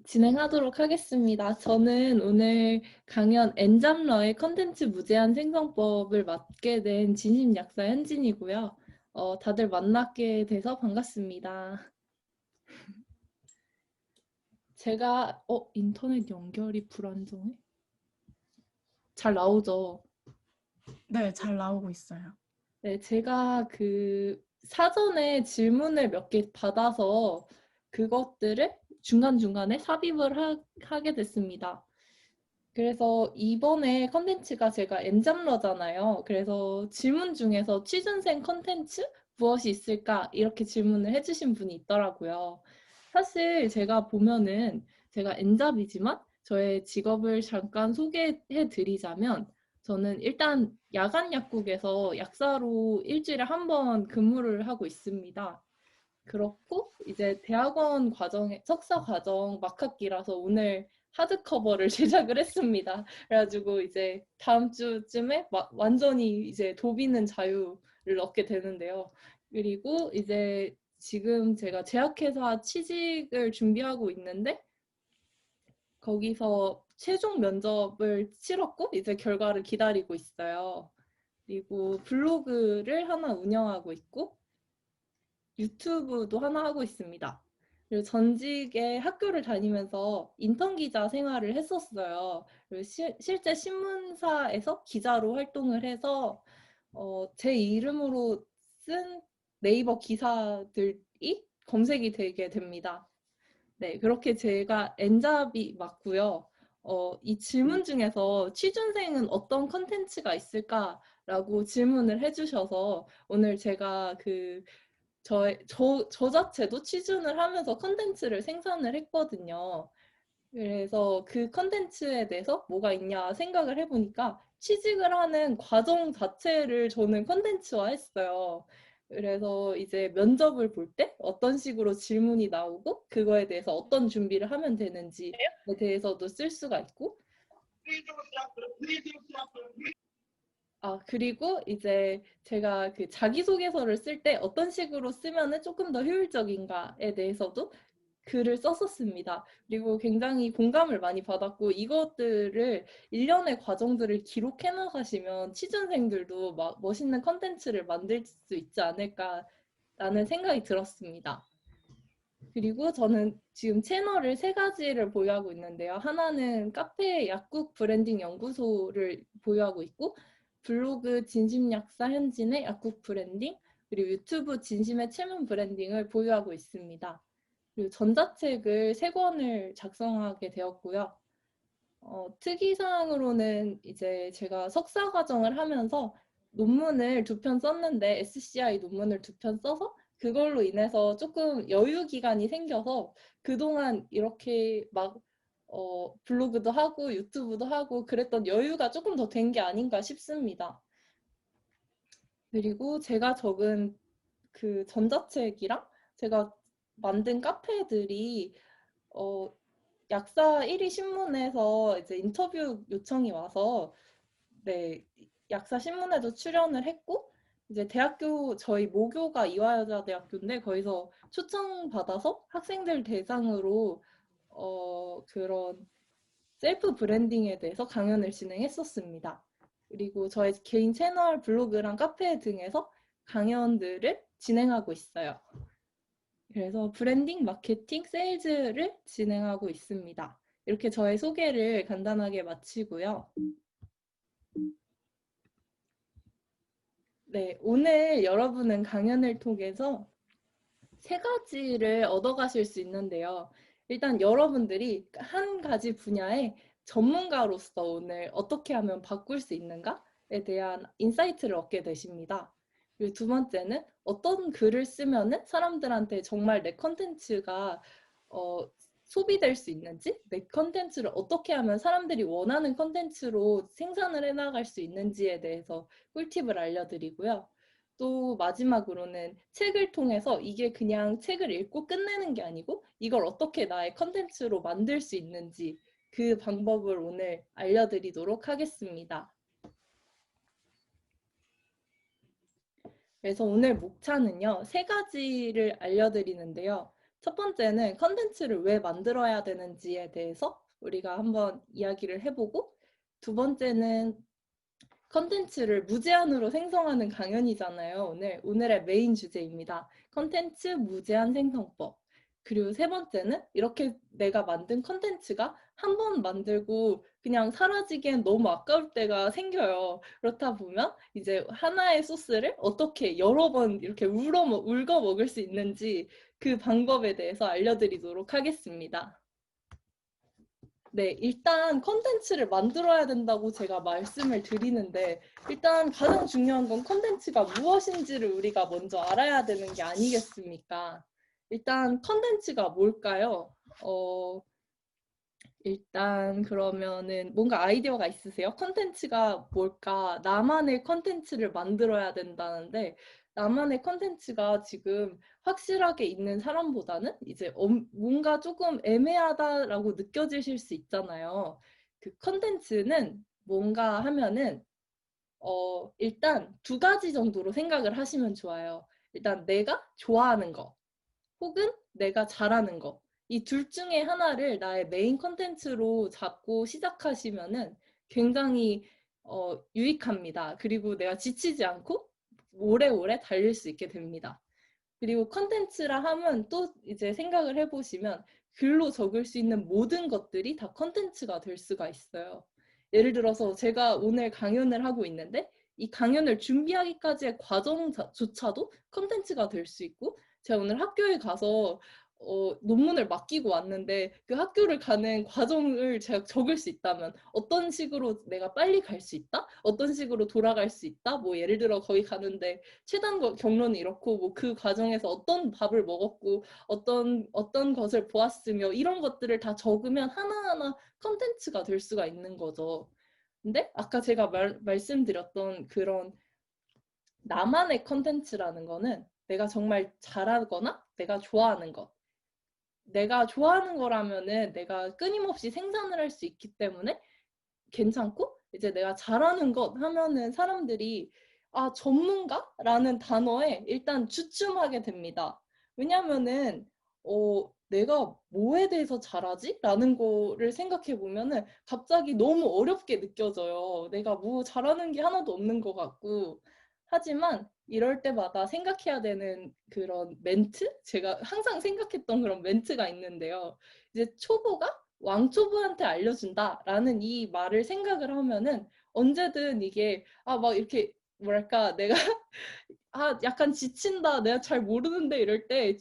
진행하도록 하겠습니다. 저는 오늘 강연 엔잡러의 컨텐츠 무제한 생성법을 맡게 된 진심약사 현진이고요. 다들 만나게 돼서 반갑습니다. 제가 인터넷 연결이 불안정해? 잘 나오죠? 네, 잘 나오고 있어요. 네, 제가 사전에 질문을 몇 개 받아서 그것들을 중간중간에 삽입을 하게 됐습니다. 그래서 이번에 컨텐츠가 제가 엔잡러잖아요. 그래서 질문 중에서 취준생 컨텐츠 무엇이 있을까? 이렇게 질문을 해주신 분이 있더라고요. 사실 제가 보면은 제가 엔잡이지만 저의 직업을 잠깐 소개해 드리자면 저는 일단 야간 약국에서 약사로 일주일에 한 번 근무를 하고 있습니다. 그렇고 이제 대학원 과정에 석사 과정 막학기라서 오늘 하드커버를 제작을 했습니다. 그래가지고 이제 다음 주쯤에 완전히 이제 도비는 자유를 얻게 되는데요. 그리고 이제 지금 제가 제약회사 취직을 준비하고 있는데 거기서 최종 면접을 치렀고 이제 결과를 기다리고 있어요. 그리고 블로그를 하나 운영하고 있고 유튜브도 하나 하고 있습니다. 그리고 전직에 학교를 다니면서 인턴 기자 생활을 했었어요. 그리고 실제 신문사에서 기자로 활동을 해서 제 이름으로 쓴 네이버 기사들이 검색이 되게 됩니다. 네, 그렇게 제가 엔잡이 맞고요. 이 질문 중에서 취준생은 어떤 컨텐츠가 있을까라고 질문을 해주셔서 오늘 제가 저 자체도 취준을 하면서 컨텐츠를 생산을 했거든요. 그래서 그 컨텐츠에 대해서 뭐가 있냐 생각을 해보니까 취직을 하는 과정 자체를 저는 컨텐츠화 했어요. 그래서 이제 면접을 볼 때 어떤 식으로 질문이 나오고 그거에 대해서 어떤 준비를 하면 되는지에 대해서도 쓸 수가 있고 그리고 이제 제가 자기소개서를 쓸 때 어떤 식으로 쓰면은 조금 더 효율적인가에 대해서도 글을 썼었습니다. 그리고 굉장히 공감을 많이 받았고 이것들을 일련의 과정들을 기록해 나가시면 취준생들도 막 멋있는 컨텐츠를 만들 수 있지 않을까라는 생각이 들었습니다. 그리고 저는 지금 채널을 세 가지를 보유하고 있는데요. 하나는 카페 약국 브랜딩 연구소를 보유하고 있고 블로그 진심약사 현진의 약국 브랜딩 그리고 유튜브 진심의 체면 브랜딩을 보유하고 있습니다. 그리고 전자책을 세 권을 작성하게 되었고요. 특이사항으로는 이제 제가 석사 과정을 하면서 논문을 2편 썼는데 SCI 논문을 2편 써서 그걸로 인해서 조금 여유 기간이 생겨서 그동안 이렇게 막 블로그도 하고 유튜브도 하고 그랬던 여유가 조금 더 된 게 아닌가 싶습니다. 그리고 제가 적은 그 전자책이랑 제가 만든 카페들이 약사 1위 신문에서 이제 인터뷰 요청이 와서 네, 약사 신문에도 출연을 했고 이제 대학교 저희 모교가 이화여자대학교인데 거기서 초청받아서 학생들 대상으로 그런 셀프 브랜딩에 대해서 강연을 진행했었습니다. 그리고 저의 개인 채널, 블로그랑 카페 등에서 강연들을 진행하고 있어요. 그래서 브랜딩, 마케팅, 세일즈를 진행하고 있습니다. 이렇게 저의 소개를 간단하게 마치고요. 네, 오늘 여러분은 강연을 통해서 세 가지를 얻어가실 수 있는데요. 일단 여러분들이 한 가지 분야의 전문가로서 오늘 어떻게 하면 바꿀 수 있는가에 대한 인사이트를 얻게 되십니다. 그리고 두 번째는 어떤 글을 쓰면은 사람들한테 정말 내 컨텐츠가 소비될 수 있는지, 내 컨텐츠를 어떻게 하면 사람들이 원하는 컨텐츠로 생산을 해나갈 수 있는지에 대해서 꿀팁을 알려드리고요. 또 마지막으로는 책을 통해서 이게 그냥 책을 읽고 끝내는 게 아니고 이걸 어떻게 나의 컨텐츠로 만들 수 있는지 그 방법을 오늘 알려드리도록 하겠습니다. 그래서 오늘 목차는요, 세 가지를 알려드리는데요. 첫 번째는 컨텐츠를 왜 만들어야 되는지에 대해서 우리가 한번 이야기를 해보고, 두 번째는 컨텐츠를 무제한으로 생성하는 강연이잖아요. 오늘의 메인 주제입니다. 컨텐츠 무제한 생성법. 그리고 세 번째는 이렇게 내가 만든 컨텐츠가 한 번 만들고 그냥 사라지기엔 너무 아까울 때가 생겨요. 그렇다 보면 이제 하나의 소스를 어떻게 여러 번 이렇게 울거 먹을 수 있는지 그 방법에 대해서 알려드리도록 하겠습니다. 네, 일단 컨텐츠를 만들어야 된다고 제가 말씀을 드리는데, 일단 가장 중요한 건 컨텐츠가 무엇인지를 우리가 먼저 알아야 되는 게 아니겠습니까? 일단 컨텐츠가 뭘까요? 일단 그러면은 뭔가 아이디어가 있으세요? 컨텐츠가 뭘까? 나만의 컨텐츠를 만들어야 된다는데, 나만의 컨텐츠가 지금 확실하게 있는 사람보다는 이제 뭔가 조금 애매하다라고 느껴지실 수 있잖아요. 그 컨텐츠는 뭔가 하면은 일단 두 가지 정도로 생각을 하시면 좋아요. 일단 내가 좋아하는 거 혹은 내가 잘하는 거. 이 둘 중에 하나를 나의 메인 컨텐츠로 잡고 시작하시면은 굉장히 유익합니다. 그리고 내가 지치지 않고 오래오래 달릴 수 있게 됩니다. 그리고 컨텐츠라 하면 또 이제 생각을 해보시면 글로 적을 수 있는 모든 것들이 다 컨텐츠가 될 수가 있어요. 예를 들어서 제가 오늘 강연을 하고 있는데 이 강연을 준비하기까지의 과정조차도 컨텐츠가 될 수 있고, 제가 오늘 학교에 가서 논문을 맡기고 왔는데 그 학교를 가는 과정을 제가 적을 수 있다면 어떤 식으로 내가 빨리 갈 수 있다? 어떤 식으로 돌아갈 수 있다? 뭐 예를 들어 거기 가는데 최단 경로는 이렇고 뭐 그 과정에서 어떤 밥을 먹었고 어떤 것을 보았으며 이런 것들을 다 적으면 하나하나 컨텐츠가 될 수가 있는 거죠. 근데 아까 제가 말씀드렸던 그런 나만의 컨텐츠라는 거는 내가 정말 잘하거나 내가 좋아하는 것, 내가 좋아하는 거라면은 내가 끊임없이 생산을 할 수 있기 때문에 괜찮고, 이제 내가 잘하는 것 하면은 사람들이 아, 전문가라는 단어에 일단 주춤하게 됩니다. 왜냐면은 내가 뭐에 대해서 잘하지? 라는 거를 생각해 보면은 갑자기 너무 어렵게 느껴져요. 내가 뭐 잘하는 게 하나도 없는 것 같고. 하지만 이럴 때마다 생각해야 되는 그런 멘트? 제가 항상 생각했던 그런 멘트가 있는데요. 이제 초보가 왕초보한테 알려준다라는 이 말을 생각을 하면은 언제든 이게 막 이렇게 뭐랄까 내가 약간 지친다, 내가 잘 모르는데 이럴 때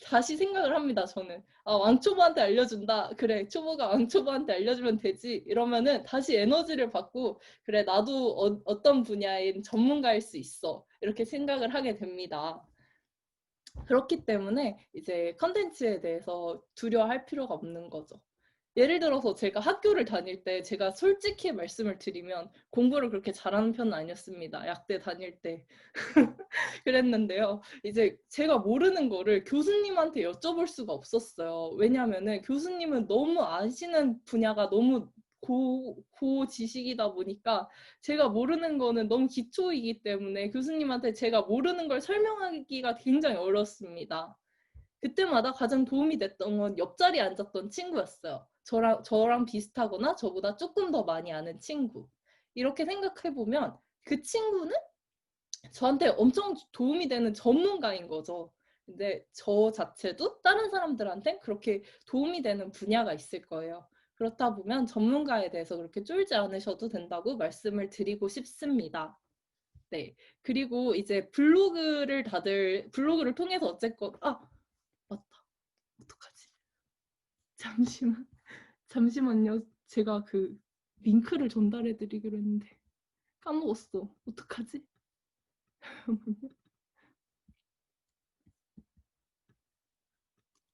다시 생각을 합니다. 저는 왕초보한테 알려준다, 그래 초보가 왕초보한테 알려주면 되지, 이러면은 다시 에너지를 받고 그래 나도 어떤 분야인 전문가일 수 있어, 이렇게 생각을 하게 됩니다. 그렇기 때문에 이제 컨텐츠에 대해서 두려워할 필요가 없는 거죠. 예를 들어서 제가 학교를 다닐 때 제가 솔직히 말씀을 드리면 공부를 그렇게 잘하는 편은 아니었습니다. 약대 다닐 때. 그랬는데요. 이제 제가 모르는 거를 교수님한테 여쭤볼 수가 없었어요. 왜냐하면은 교수님은 너무 아시는 분야가 너무 고 지식이다 보니까 제가 모르는 거는 너무 기초이기 때문에 교수님한테 제가 모르는 걸 설명하기가 굉장히 어렵습니다. 그때마다 가장 도움이 됐던 건 옆자리에 앉았던 친구였어요. 저랑 비슷하거나 저보다 조금 더 많이 아는 친구. 이렇게 생각해보면 그 친구는 저한테 엄청 도움이 되는 전문가인 거죠. 근데 저 자체도 다른 사람들한테 그렇게 도움이 되는 분야가 있을 거예요. 그렇다 보면 전문가에 대해서 그렇게 쫄지 않으셔도 된다고 말씀을 드리고 싶습니다. 네. 그리고 이제 블로그를 통해서 어쨌건, 맞다. 어떡하지? 잠시만요. 제가 그 링크를 전달해 드리기로 했는데 까먹었어. 어떡하지?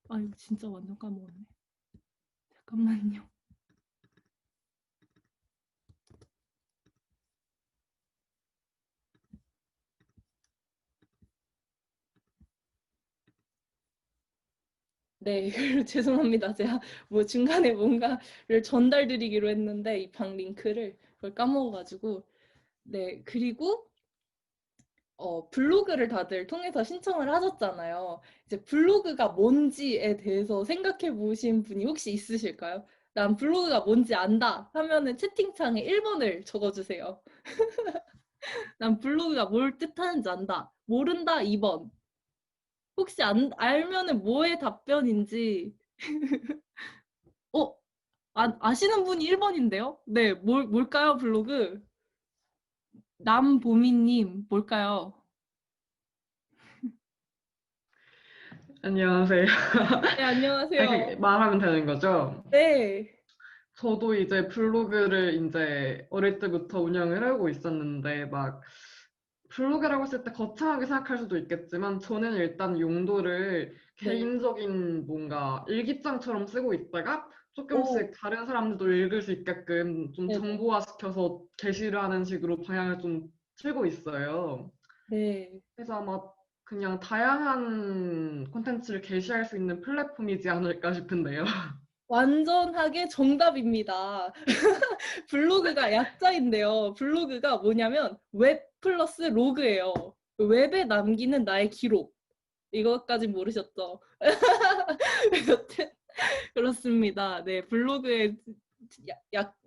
이거 진짜 완전 까먹었네. 잠깐만요. 네, 죄송합니다. 제가 뭐 중간에 뭔가를 전달드리기로 했는데 이 방 링크를 그걸 까먹어가지고. 네, 그리고 블로그를 다들 통해서 신청을 하셨잖아요. 이제 블로그가 뭔지에 대해서 생각해 보신 분이 혹시 있으실까요? 난 블로그가 뭔지 안다 하면은 채팅창에 1번을 적어주세요. 난 블로그가 뭘 뜻하는지 안다. 모른다 2번. 혹시 알면은 뭐의 답변인지 어, 아시는 분이 1번인데요? 네, 뭘까요, 블로그? 남보미님, 뭘까요? 안녕하세요. 네, 아, 안녕하세요. 말하면 되는 거죠? 네, 저도 이제 블로그를 이제 어릴 때부터 운영을 하고 있었는데, 막, 블로그라고 했을 때 거창하게 생각할 수도 있겠지만, 저는 일단 용도를 네. 개인적인 뭔가 일기장처럼 쓰고 있다가, 오, 조금씩 다른 사람들도 읽을 수 있게끔 좀 네네. 정보화시켜서 게시를 하는 식으로 방향을 좀 틀고 있어요. 네. 그래서 아마 그냥 다양한 콘텐츠를 게시할 수 있는 플랫폼이지 않을까 싶은데요. 완전하게 정답입니다. 블로그가 약자인데요. 블로그가 뭐냐면 웹 플러스 로그예요. 웹에 남기는 나의 기록. 이것까진 모르셨죠? 여튼 그렇습니다. 네, 블로그에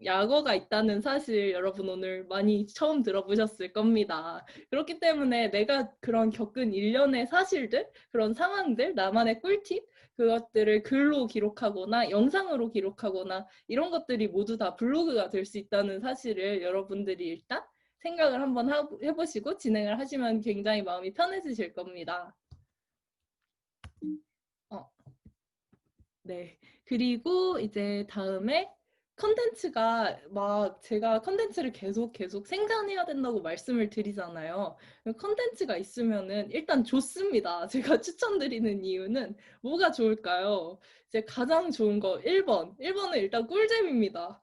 약어가 있다는 사실 여러분 오늘 많이 처음 들어보셨을 겁니다. 그렇기 때문에 내가 그런 겪은 일련의 사실들, 그런 상황들, 나만의 꿀팁, 그것들을 글로 기록하거나 영상으로 기록하거나 이런 것들이 모두 다 블로그가 될 수 있다는 사실을 여러분들이 일단 생각을 한번 해보시고 진행을 하시면 굉장히 마음이 편해지실 겁니다. 어, 네. 그리고 이제 다음에 컨텐츠가 막 제가 컨텐츠를 계속 생산해야 된다고 말씀을 드리잖아요. 컨텐츠가 있으면은 일단 좋습니다. 제가 추천드리는 이유는 뭐가 좋을까요? 이제 가장 좋은 거 1번. 1번은 일단 꿀잼입니다.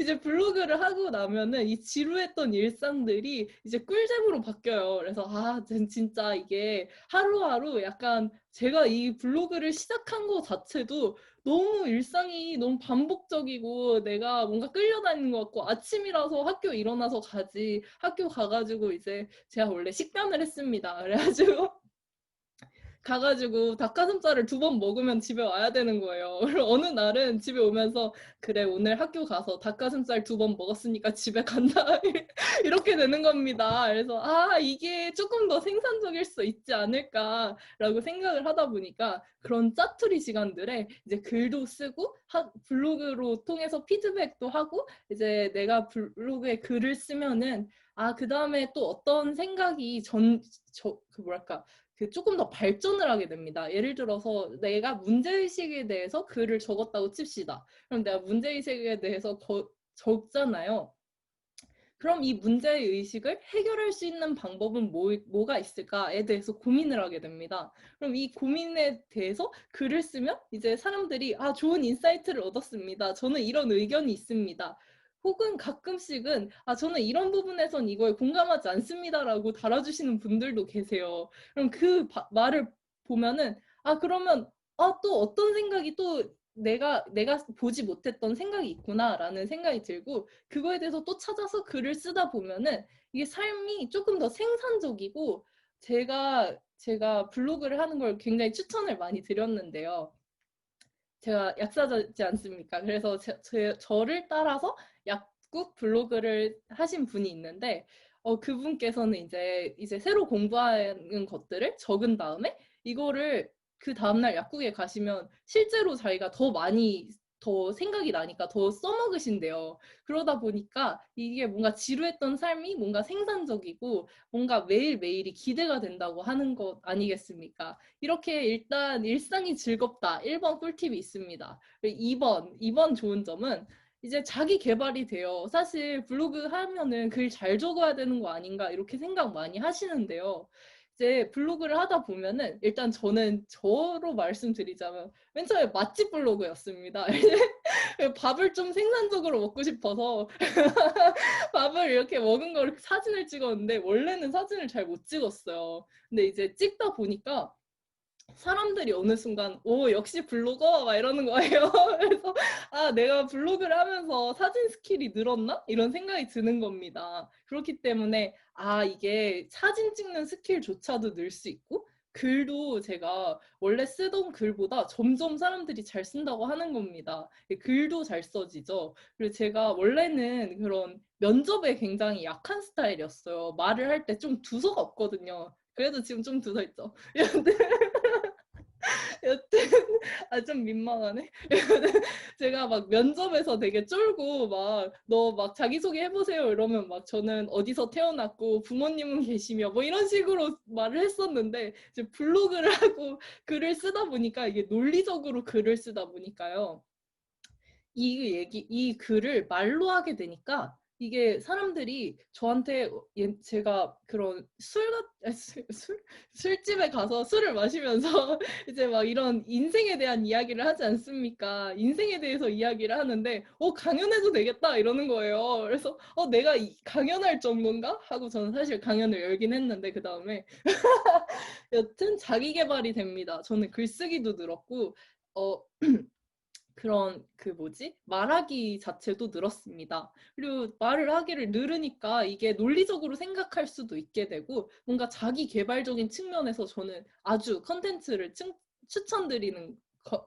이제 블로그를 하고 나면은 이 지루했던 일상들이 이제 꿀잼으로 바뀌어요. 그래서 진짜 이게 하루하루 약간 제가 이 블로그를 시작한 거 자체도 너무 일상이 너무 반복적이고 내가 뭔가 끌려다니는 것 같고 아침이라서 학교 일어나서 가지 학교 가가지고 이제 제가 원래 식단을 했습니다. 그래가지고 가가지고 닭가슴살을 2번 먹으면 집에 와야 되는 거예요. 그리고 어느 날은 집에 오면서 그래 오늘 학교 가서 닭가슴살 2번 먹었으니까 집에 간다 이렇게 되는 겁니다. 그래서 이게 조금 더 생산적일 수 있지 않을까라고 생각을 하다 보니까 그런 짜투리 시간들에 이제 글도 쓰고 블로그로 통해서 피드백도 하고 이제 내가 블로그에 글을 쓰면은 그 다음에 또 어떤 생각이 뭐랄까 조금 더 발전을 하게 됩니다. 예를 들어서 내가 문제의식에 대해서 글을 적었다고 칩시다. 그럼 내가 문제의식에 대해서 적잖아요. 그럼 이 문제의식을 해결할 수 있는 방법은 뭐가 있을까에 대해서 고민을 하게 됩니다. 그럼 이 고민에 대해서 글을 쓰면 이제 사람들이 좋은 인사이트를 얻었습니다. 저는 이런 의견이 있습니다. 혹은 가끔씩은 저는 이런 부분에선 이거에 공감하지 않습니다라고 달아주시는 분들도 계세요. 그럼 그 말을 보면은 그러면 또 어떤 생각이 또 내가 보지 못했던 생각이 있구나라는 생각이 들고 그거에 대해서 또 찾아서 글을 쓰다 보면은 이게 삶이 조금 더 생산적이고 제가 블로그를 하는 걸 굉장히 추천을 많이 드렸는데요. 제가 약사지 않습니까? 그래서 저를 따라서 약국 블로그를 하신 분이 있는데 그분께서는 이제 새로 공부하는 것들을 적은 다음에 이거를 그 다음날 약국에 가시면 실제로 자기가 더 생각이 나니까 더 써먹으신대요. 그러다 보니까 이게 뭔가 지루했던 삶이 뭔가 생산적이고 뭔가 매일매일이 기대가 된다고 하는 것 아니겠습니까? 이렇게 일단 일상이 즐겁다. 1번 꿀팁이 있습니다. 2번 좋은 점은 이제 자기 개발이 돼요. 사실 블로그 하면은 글 잘 적어야 되는 거 아닌가 이렇게 생각 많이 하시는데요. 이제 블로그를 하다 보면은 일단 저는 저로 말씀드리자면 맨 처음에 맛집 블로그였습니다. 밥을 좀 생산적으로 먹고 싶어서 밥을 이렇게 먹은 거를 사진을 찍었는데 원래는 사진을 잘 못 찍었어요. 근데 이제 찍다 보니까 사람들이 어느 순간 오 역시 블로거 막 이러는 거예요. 그래서 아 내가 블로그를 하면서 사진 스킬이 늘었나? 이런 생각이 드는 겁니다. 그렇기 때문에 아 이게 사진 찍는 스킬조차도 늘 수 있고 글도 제가 원래 쓰던 글보다 점점 사람들이 잘 쓴다고 하는 겁니다. 글도 잘 써지죠. 그리고 제가 원래는 그런 면접에 굉장히 약한 스타일이었어요. 말을 할 때 좀 두서가 없거든요. 그래도 지금 좀 두서 있죠. 여튼 좀 민망하네. 제가 막 면접에서 되게 쫄고 막 너 막 자기소개 해보세요 이러면 막 저는 어디서 태어났고 부모님은 계시며 뭐 이런 식으로 말을 했었는데 이제 블로그를 하고 글을 쓰다 보니까 이게 논리적으로 글을 쓰다 보니까요. 이 글을 말로 하게 되니까 이게 사람들이 저한테 제가 그런 술집에 가서 술을 마시면서 이제 막 이런 인생에 대한 이야기를 하지 않습니까? 인생에 대해서 이야기를 하는데 강연해도 되겠다 이러는 거예요. 그래서 내가 강연할 정도인가? 하고 저는 사실 강연을 열긴 했는데 그 다음에 여튼 자기 개발이 됩니다. 저는 글쓰기도 늘었고 그런 말하기 자체도 늘었습니다. 그리고 말을 하기를 늘으니까 이게 논리적으로 생각할 수도 있게 되고 뭔가 자기 개발적인 측면에서 저는 아주 컨텐츠를 추천드리는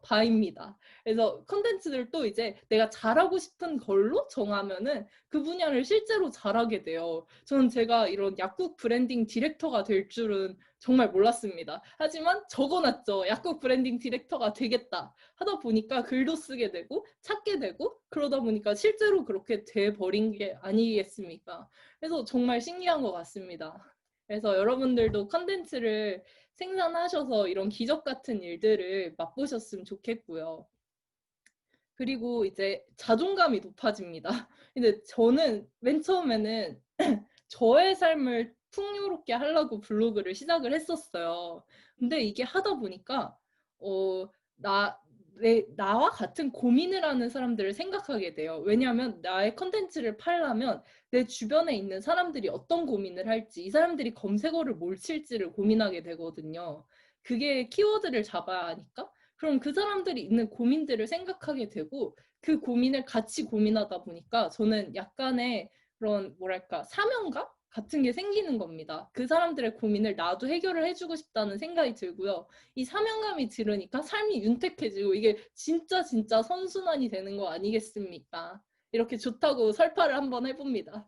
바입니다. 그래서 컨텐츠들도 이제 내가 잘하고 싶은 걸로 정하면은 그 분야를 실제로 잘하게 돼요. 저는 제가 이런 약국 브랜딩 디렉터가 될 줄은 정말 몰랐습니다. 하지만 적어놨죠. 약국 브랜딩 디렉터가 되겠다. 하다 보니까 글도 쓰게 되고 찾게 되고 그러다 보니까 실제로 그렇게 돼버린 게 아니겠습니까? 그래서 정말 신기한 것 같습니다. 그래서 여러분들도 컨텐츠를 생산하셔서 이런 기적 같은 일들을 맛보셨으면 좋겠고요. 그리고 이제 자존감이 높아집니다. 근데 저는 맨 처음에는 저의 삶을 풍요롭게 하려고 블로그를 시작을 했었어요. 근데 이게 하다 보니까 나와 같은 고민을 하는 사람들을 생각하게 돼요. 왜냐하면 나의 컨텐츠를 팔려면 내 주변에 있는 사람들이 어떤 고민을 할지, 이 사람들이 검색어를 뭘 칠지를 고민하게 되거든요. 그게 키워드를 잡아야 하니까. 그럼 그 사람들이 있는 고민들을 생각하게 되고 그 고민을 같이 고민하다 보니까 저는 약간의 그런 뭐랄까 사명감 같은 게 생기는 겁니다. 그 사람들의 고민을 나도 해결을 해주고 싶다는 생각이 들고요. 이 사명감이 들으니까 삶이 윤택해지고 이게 진짜 선순환이 되는 거 아니겠습니까? 이렇게 좋다고 설파를 한번 해봅니다.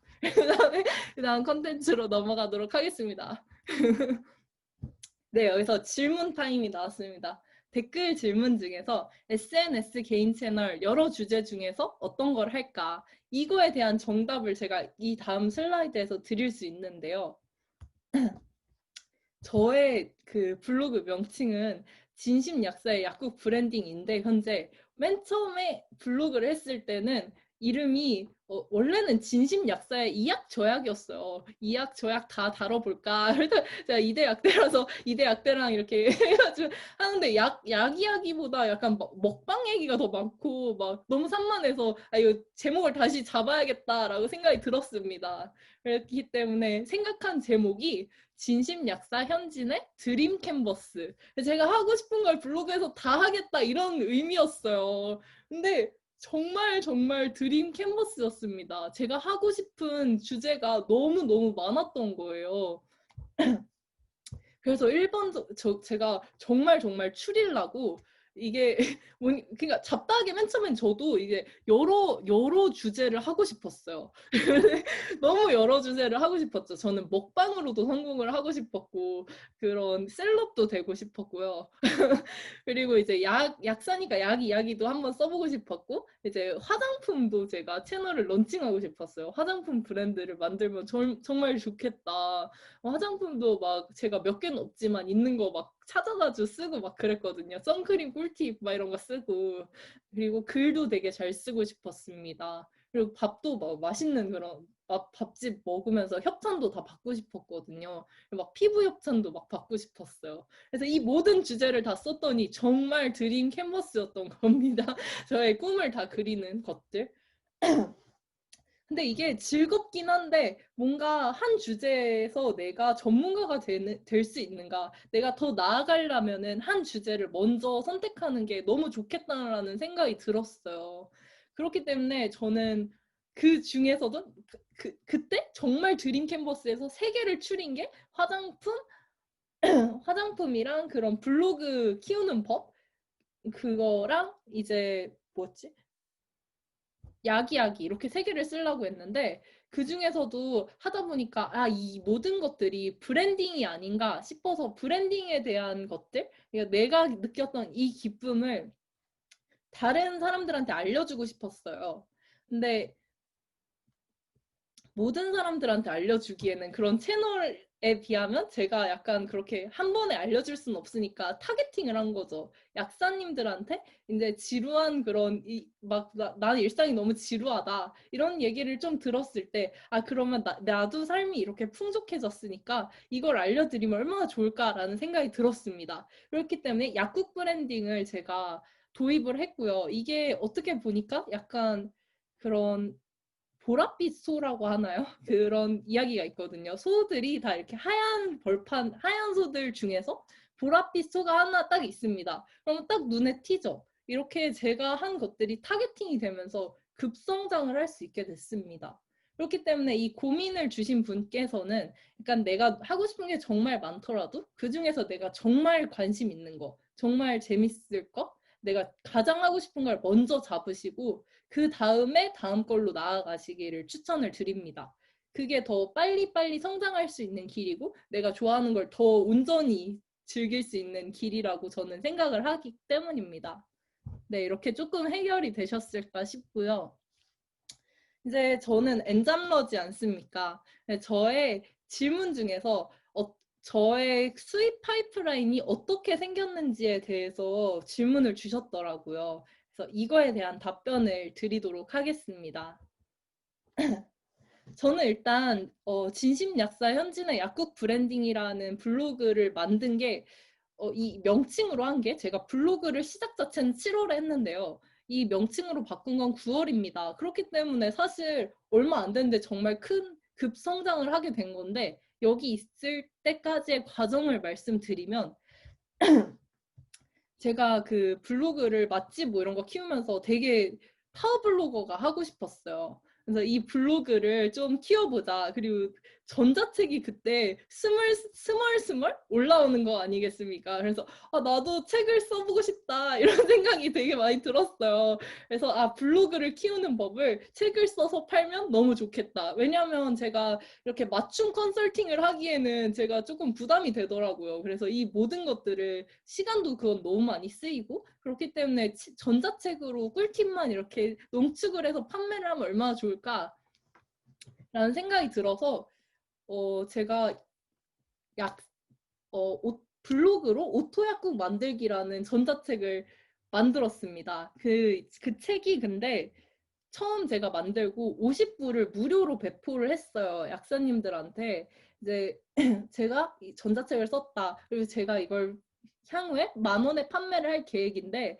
그다음 컨텐츠로 넘어가도록 하겠습니다. 네, 여기서 질문 타임이 나왔습니다. 댓글 질문 중에서 SNS 개인 채널 여러 주제 중에서 어떤 걸 할까? 이거에 대한 정답을 제가 이 다음 슬라이드에서 드릴 수 있는데요. 저의 그 블로그 명칭은 진심약사의 약국 브랜딩인데 현재 맨 처음에 블로그를 했을 때는 이름이 원래는 진심약사의 이약저약이었어요. 이약저약 다 다뤄볼까? 제가 이대약대라서 이대약대랑 이렇게 해가지고 하는데 약이야기보다 약간 먹방 얘기가 더 많고 막 너무 산만해서 이거 제목을 다시 잡아야겠다라고 생각이 들었습니다. 그렇기 때문에 생각한 제목이 진심약사 현진의 드림 캔버스. 제가 하고 싶은 걸 블로그에서 다 하겠다 이런 의미였어요. 근데 정말 드림 캔버스였습니다. 제가 하고 싶은 주제가 너무 많았던 거예요. 그래서 1번 제가 정말 추리려고 이게 그러니까 잡다하게 맨 처음엔 저도 이게 여러 주제를 하고 싶었어요. 너무 여러 주제를 하고 싶었죠. 저는 먹방으로도 성공을 하고 싶었고 그런 셀럽도 되고 싶었고요. 그리고 이제 약사니까 약 이야기도 한번 써보고 싶었고 이제 화장품도 제가 채널을 런칭하고 싶었어요. 화장품 브랜드를 만들면 정말 좋겠다. 화장품도 막 제가 몇 개는 없지만 있는 거 막 찾아가지고 쓰고 막 그랬거든요. 선크림 꿀팁 막 이런 거 쓰고 그리고 글도 되게 잘 쓰고 싶었습니다. 그리고 밥도 막 맛있는 그런 밥집 먹으면서 협찬도 다 받고 싶었거든요. 막 피부 협찬도 막 받고 싶었어요. 그래서 이 모든 주제를 다 썼더니 정말 드림 캔버스였던 겁니다. 저의 꿈을 다 그리는 것들. 근데 이게 즐겁긴 한데 뭔가 한 주제에서 내가 전문가가 될 수 있는가? 내가 더 나아가려면은 한 주제를 먼저 선택하는 게 너무 좋겠다라는 생각이 들었어요. 그렇기 때문에 저는 그 중에서도 그때 정말 드림 캔버스에서 세 개를 추린 게 화장품이랑 그런 블로그 키우는 법 그거랑 이제 뭐였지? 야기야기 이렇게 세 개를 쓰려고 했는데 그 중에서도 하다 보니까 이 모든 것들이 브랜딩이 아닌가 싶어서 브랜딩에 대한 것들, 그러니까 내가 느꼈던 이 기쁨을 다른 사람들한테 알려주고 싶었어요. 근데 모든 사람들한테 알려주기에는 그런 채널에 비하면 제가 약간 그렇게 한 번에 알려줄 수는 없으니까 타겟팅을 한 거죠. 약사님들한테 이제 지루한 그런 나는 일상이 너무 지루하다 이런 얘기를 좀 들었을 때 그러면 나도 삶이 이렇게 풍족해졌으니까 이걸 알려드리면 얼마나 좋을까라는 생각이 들었습니다. 그렇기 때문에 약국 브랜딩을 제가 도입을 했고요. 이게 어떻게 보니까 약간 그런 보랏빛 소라고 하나요? 그런 이야기가 있거든요. 소들이 다 이렇게 하얀 소들 중에서 보랏빛 소가 하나 딱 있습니다. 그럼 딱 눈에 띄죠. 이렇게 제가 한 것들이 타겟팅이 되면서 급성장을 할 수 있게 됐습니다. 그렇기 때문에 이 고민을 주신 분께서는 약간 내가 하고 싶은 게 정말 많더라도 그 중에서 내가 정말 관심 있는 거, 정말 재밌을 거, 내가 가장 하고 싶은 걸 먼저 잡으시고 그 다음에 다음 걸로 나아가시기를 추천을 드립니다. 그게 더 빨리빨리 성장할 수 있는 길이고 내가 좋아하는 걸 더 온전히 즐길 수 있는 길이라고 저는 생각을 하기 때문입니다. 네, 이렇게 조금 해결이 되셨을까 싶고요. 이제 저는 엔잡러지 않습니까? 저의 질문 중에서 저의 수입 파이프라인이 어떻게 생겼는지에 대해서 질문을 주셨더라고요. 그래서 이거에 대한 답변을 드리도록 하겠습니다. 저는 일단 진심약사 현진의 약국 브랜딩이라는 블로그를 만든 게 이 명칭으로 한 게 제가 블로그를 시작 자체는 7월에 했는데요. 이 명칭으로 바꾼 건 9월입니다. 그렇기 때문에 사실 얼마 안 됐는데 정말 큰 급성장을 하게 된 건데 여기 있을 때까지의 과정을 말씀드리면 제가 그 블로그를 맛집 뭐 이런 거 키우면서 되게 파워블로거가 하고 싶었어요. 그래서 이 블로그를 좀 키워보자. 그리고 전자책이 그때 스멀스멀 올라오는 거 아니겠습니까? 그래서 나도 책을 써보고 싶다 이런 생각이 되게 많이 들었어요. 그래서 블로그를 키우는 법을 책을 써서 팔면 너무 좋겠다. 왜냐하면 제가 이렇게 맞춤 컨설팅을 하기에는 제가 조금 부담이 되더라고요. 그래서 이 모든 것들을 시간도 그건 너무 많이 쓰이고 그렇기 때문에 전자책으로 꿀팁만 이렇게 농축을 해서 판매를 하면 얼마나 좋을까 라는 생각이 들어서 제가 블로그로 오토약국 만들기라는 전자책을 만들었습니다. 그 책이 근데 처음 제가 만들고 50부를 무료로 배포를 했어요. 약사님들한테. 이제 제가 이 전자책을 썼다. 그리고 제가 이걸 향후에 10,000원에 판매를 할 계획인데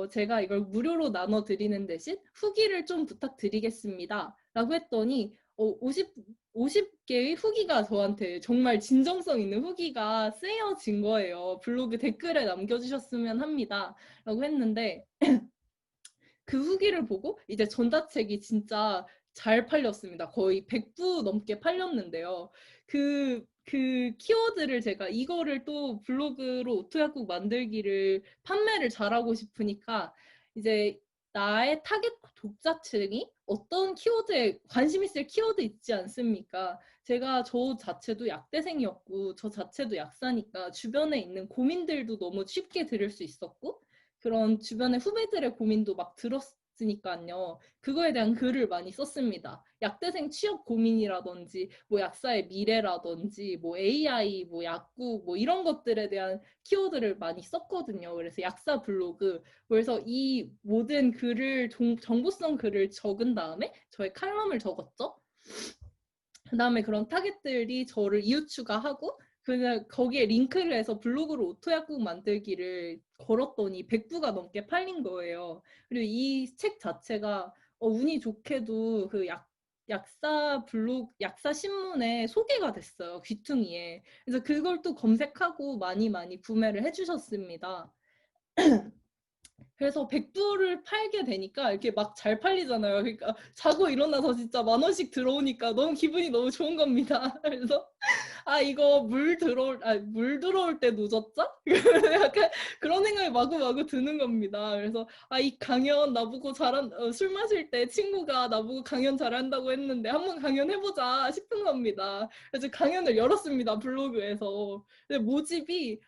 제가 이걸 무료로 나눠드리는 대신 후기를 좀 부탁드리겠습니다. 라고 했더니 50개의 후기가 저한테 정말 진정성 있는 후기가 쓰여진 거예요. 블로그 댓글에 남겨주셨으면 합니다. 라고 했는데 그 후기를 보고 이제 전자책이 진짜 잘 팔렸습니다. 거의 100부 넘게 팔렸는데요. 그 키워드를 제가 이거를 또 블로그로 오토약국 만들기를 판매를 잘하고 싶으니까 이제 나의 타겟 독자층이 어떤 키워드에 관심 있을 키워드 있지 않습니까? 제가 저 자체도 약대생이었고 저 자체도 약사니까 주변에 있는 고민들도 너무 쉽게 들을 수 있었고 그런 주변의 후배들의 고민도 막 들었으니까요. 그거에 대한 글을 많이 썼습니다. 약대생 취업 고민이라든지 뭐 약사의 미래라든지 뭐 AI, 뭐 약국 뭐 이런 것들에 대한 키워드를 많이 썼거든요. 그래서 약사 블로그. 그래서 이 모든 글을 정보성 글을 적은 다음에 저의 칼럼을 적었죠. 그다음에 그런 타겟들이 저를 이웃 추가하고 그냥 거기에 링크를 해서 블로그로 오토약국 만들기를 걸었더니 100부가 넘게 팔린 거예요. 그리고 이 책 자체가 운이 좋게도 그 약사 블로그, 약사 신문에 소개가 됐어요. 귀퉁이에. 그래서 그걸 또 검색하고 많이 구매를 해주셨습니다. 그래서 100불을 팔게 되니까 이렇게 막 잘 팔리잖아요. 그러니까 자고 일어나서 진짜 10,000원씩 들어오니까 너무 기분이 너무 좋은 겁니다. 그래서 아 이거 물 들어올 때 늦었죠? 약간 그런 생각이 마구마구 드는 겁니다. 그래서 아 이 강연 나보고 술 마실 때 친구가 나보고 강연 잘한다고 했는데 한번 강연 해보자 싶은 겁니다. 그래서 강연을 열었습니다. 블로그에서. 근데 모집이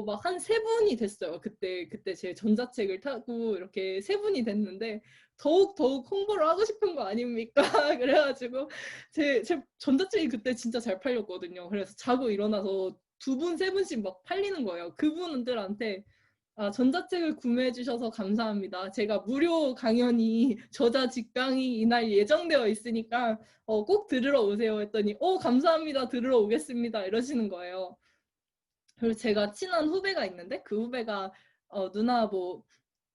막 한 3분이 됐어요. 그때 제 전자책을 타고 이렇게 3분이 됐는데 더욱 홍보를 하고 싶은 거 아닙니까? 그래가지고 제 전자책이 그때 진짜 잘 팔렸거든요. 그래서 자고 일어나서 2분, 3분씩 막 팔리는 거예요. 그분들한테 아, 전자책을 구매해 주셔서 감사합니다. 제가 무료 강연이 저자 직강이 이날 예정되어 있으니까 꼭 들으러 오세요 했더니 감사합니다. 들으러 오겠습니다. 이러시는 거예요. 그리고 제가 친한 후배가 있는데 그 후배가 누나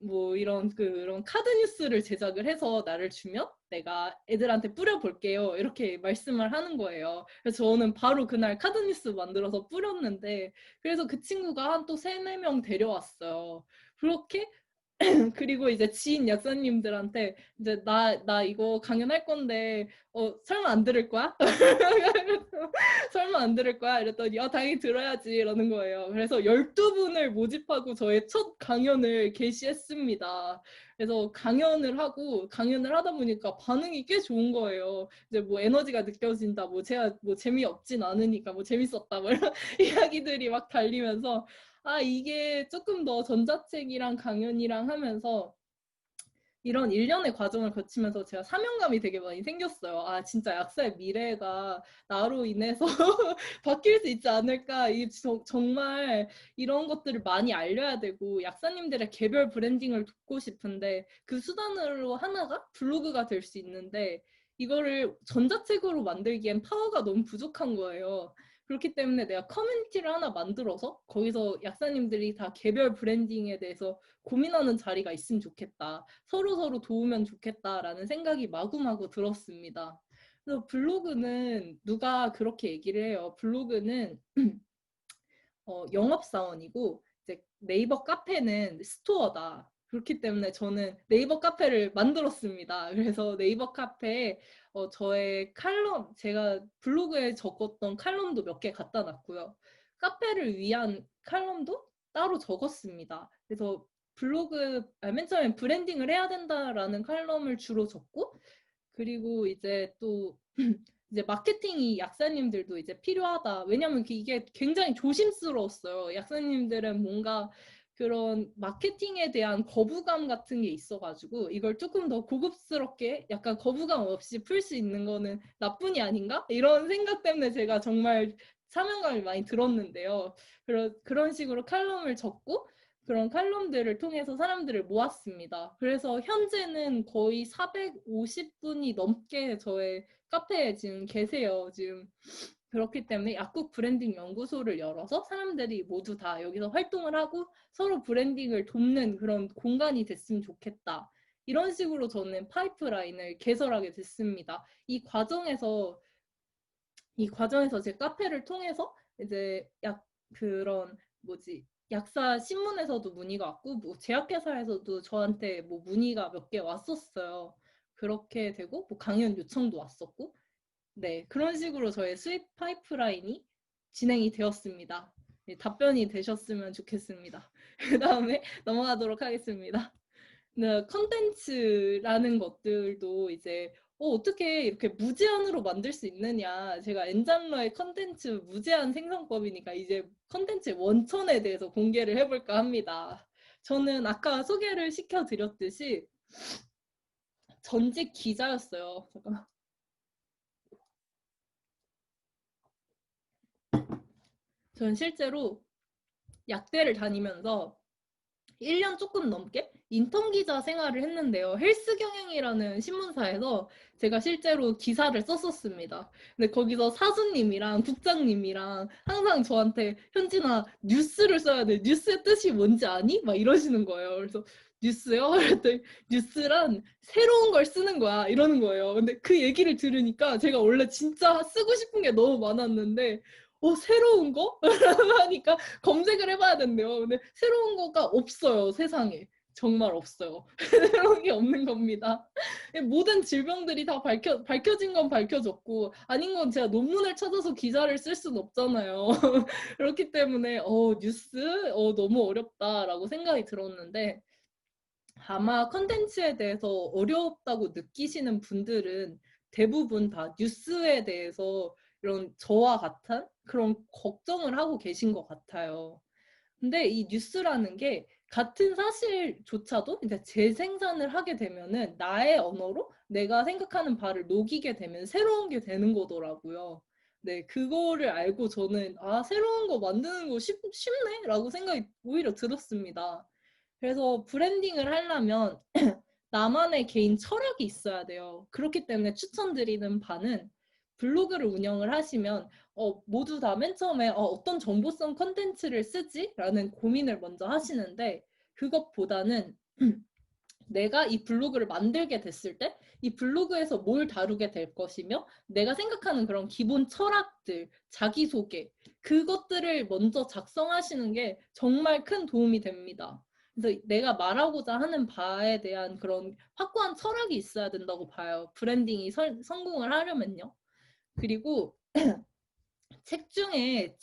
뭐 이런 그런 카드 뉴스를 제작을 해서 나를 주면 내가 애들한테 뿌려볼게요. 이렇게 말씀을 하는 거예요. 그래서 저는 바로 그날 카드 뉴스 만들어서 뿌렸는데 그래서 그 친구가 한 또 3-4명 데려왔어요. 그렇게 그리고 이제 지인 약사님들한테 이제 나 이거 강연할 건데 설마 안 들을 거야? 설마 안 들을 거야? 이랬더니 당연히 들어야지 이러는 거예요. 그래서 12분을 모집하고 저의 첫 강연을 개시했습니다. 그래서 강연을 하다 보니까 반응이 꽤 좋은 거예요. 이제 뭐 에너지가 느껴진다, 뭐 제가 뭐 재미없진 않으니까 뭐 재밌었다, 뭐 이런 이야기들이 막 달리면서 아, 이게 조금 더 전자책이랑 강연이랑 하면서 이런 일련의 과정을 거치면서 제가 사명감이 되게 많이 생겼어요. 아, 진짜 약사의 미래가 나로 인해서 바뀔 수 있지 않을까. 정말 이런 것들을 많이 알려야 되고 약사님들의 개별 브랜딩을 돕고 싶은데 그 수단으로 하나가 블로그가 될 수 있는데 이거를 전자책으로 만들기엔 파워가 너무 부족한 거예요. 그렇기 때문에 내가 커뮤니티를 하나 만들어서 거기서 약사님들이 다 개별 브랜딩에 대해서 고민하는 자리가 있으면 좋겠다. 서로 도우면 좋겠다라는 생각이 마구마구 들었습니다. 그래서 블로그는 누가 그렇게 얘기를 해요. 블로그는 영업사원이고 이제 네이버 카페는 스토어다. 그렇기 때문에 저는 네이버 카페를 만들었습니다. 그래서 네이버 카페에 저의 칼럼, 제가 블로그에 적었던 칼럼도 몇 개 갖다 놨고요. 카페를 위한 칼럼도 따로 적었습니다. 그래서 맨 처음에 브랜딩을 해야 된다라는 칼럼을 주로 적고, 그리고 이제 또 이제 마케팅이 약사님들도 이제 필요하다. 왜냐면 이게 굉장히 조심스러웠어요. 약사님들은 뭔가 그런 마케팅에 대한 거부감 같은 게 있어가지고 이걸 조금 더 고급스럽게 약간 거부감 없이 풀 수 있는 거는 나뿐이 아닌가? 이런 생각 때문에 제가 정말 사명감이 많이 들었는데요. 그런 식으로 칼럼을 적고 그런 칼럼들을 통해서 사람들을 모았습니다. 그래서 현재는 거의 450분이 넘게 저의 카페에 지금 계세요. 지금 그렇기 때문에 약국 브랜딩 연구소를 열어서 사람들이 모두 다 여기서 활동을 하고 서로 브랜딩을 돕는 그런 공간이 됐으면 좋겠다. 이런 식으로 저는 파이프라인을 개설하게 됐습니다. 이 과정에서 제 카페를 통해서 이제 그런 약사 신문에서도 문의가 왔고 뭐 제약회사에서도 저한테 뭐 문의가 몇 개 왔었어요. 그렇게 되고 뭐 강연 요청도 왔었고 네, 그런 식으로 저의 수입 파이프라인이 진행이 되었습니다. 네, 답변이 되셨으면 좋겠습니다. 그 다음에 넘어가도록 하겠습니다. 네, 컨텐츠라는 것들도 이제 어떻게 이렇게 무제한으로 만들 수 있느냐. 제가 엔잡러의 컨텐츠 무제한 생성법이니까 이제 컨텐츠 원천에 대해서 공개를 해볼까 합니다. 저는 아까 소개를 시켜드렸듯이 전직 기자였어요. 잠깐만. 저는 실제로 약대를 다니면서 1년 조금 넘게 인턴 기자 생활을 했는데요. 헬스 경영이라는 신문사에서 제가 실제로 기사를 썼었습니다. 근데 거기서 사수님이랑 국장님이랑 항상 저한테 현진아 뉴스를 써야 돼. 뉴스의 뜻이 뭔지 아니? 막 이러시는 거예요. 그래서 뉴스요? 그랬더니 뉴스란 새로운 걸 쓰는 거야 이러는 거예요. 근데 그 얘기를 들으니까 제가 원래 진짜 쓰고 싶은 게 너무 많았는데 새로운 거? 하니까 검색을 해봐야 된대요. 근데 새로운 거가 없어요, 세상에. 정말 없어요. 새로운 게 없는 겁니다. 모든 질병들이 다 밝혀진 건 밝혀졌고 아닌 건 제가 논문을 찾아서 기사를 쓸 수는 없잖아요. 그렇기 때문에 뉴스 너무 어렵다라고 생각이 들었는데 아마 컨텐츠에 대해서 어렵다고 느끼시는 분들은 대부분 다 뉴스에 대해서 이런 저와 같은 그런 걱정을 하고 계신 것 같아요. 근데 이 뉴스라는 게 같은 사실조차도 이제 재생산을 하게 되면은 나의 언어로 내가 생각하는 바를 녹이게 되면 새로운 게 되는 거더라고요. 네, 그거를 알고 저는 새로운 거 만드는 거 쉽네? 라고 생각이 오히려 들었습니다. 그래서 브랜딩을 하려면 나만의 개인 철학이 있어야 돼요. 그렇기 때문에 추천드리는 바는 블로그를 운영을 하시면 모두 다 맨 처음에 어떤 정보성 컨텐츠를 쓰지? 라는 고민을 먼저 하시는데 그것보다는 내가 이 블로그를 만들게 됐을 때 이 블로그에서 뭘 다루게 될 것이며 내가 생각하는 그런 기본 철학들, 자기소개 그것들을 먼저 작성하시는 게 정말 큰 도움이 됩니다. 그래서 내가 말하고자 하는 바에 대한 그런 확고한 철학이 있어야 된다고 봐요. 브랜딩이 성공을 하려면요. 그리고 책 중에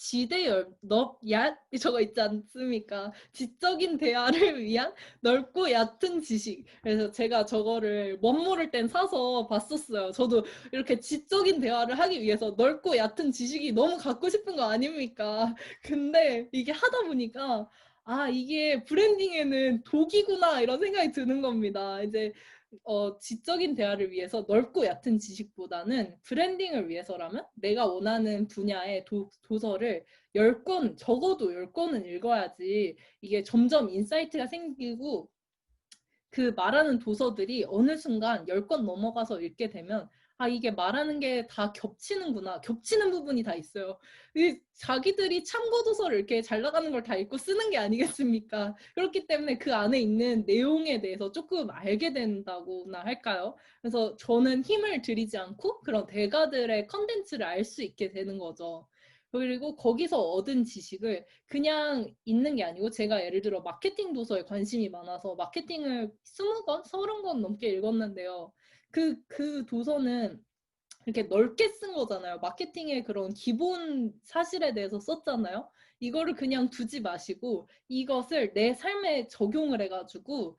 저거 있지 않습니까? 지적인 대화를 위한 넓고 얕은 지식. 그래서 제가 저거를 멋 모를 땐 사서 봤었어요. 저도 이렇게 지적인 대화를 하기 위해서 넓고 얕은 지식이 너무 갖고 싶은 거 아닙니까? 근데 이게 하다 보니까 이게 브랜딩에는 독이구나 이런 생각이 드는 겁니다. 이제 지적인 대화를 위해서 넓고 얕은 지식보다는 브랜딩을 위해서라면 내가 원하는 분야의 도서를 10권, 적어도 10권은 읽어야지 이게 점점 인사이트가 생기고 그 말하는 도서들이 어느 순간 10권 넘어가서 읽게 되면 이게 말하는 게 다 겹치는구나. 겹치는 부분이 다 있어요. 자기들이 참고 도서를 이렇게 잘 나가는 걸 다 읽고 쓰는 게 아니겠습니까? 그렇기 때문에 그 안에 있는 내용에 대해서 조금 알게 된다고나 할까요? 그래서 저는 힘을 들이지 않고 그런 대가들의 컨텐츠를 알 수 있게 되는 거죠. 그리고 거기서 얻은 지식을 그냥 있는 게 아니고 제가 예를 들어 마케팅 도서에 관심이 많아서 마케팅을 20권, 30권 넘게 읽었는데요. 그 도서는 이렇게 넓게 쓴 거잖아요. 마케팅의 그런 기본 사실에 대해서 썼잖아요. 이거를 그냥 두지 마시고 이것을 내 삶에 적용을 해가지고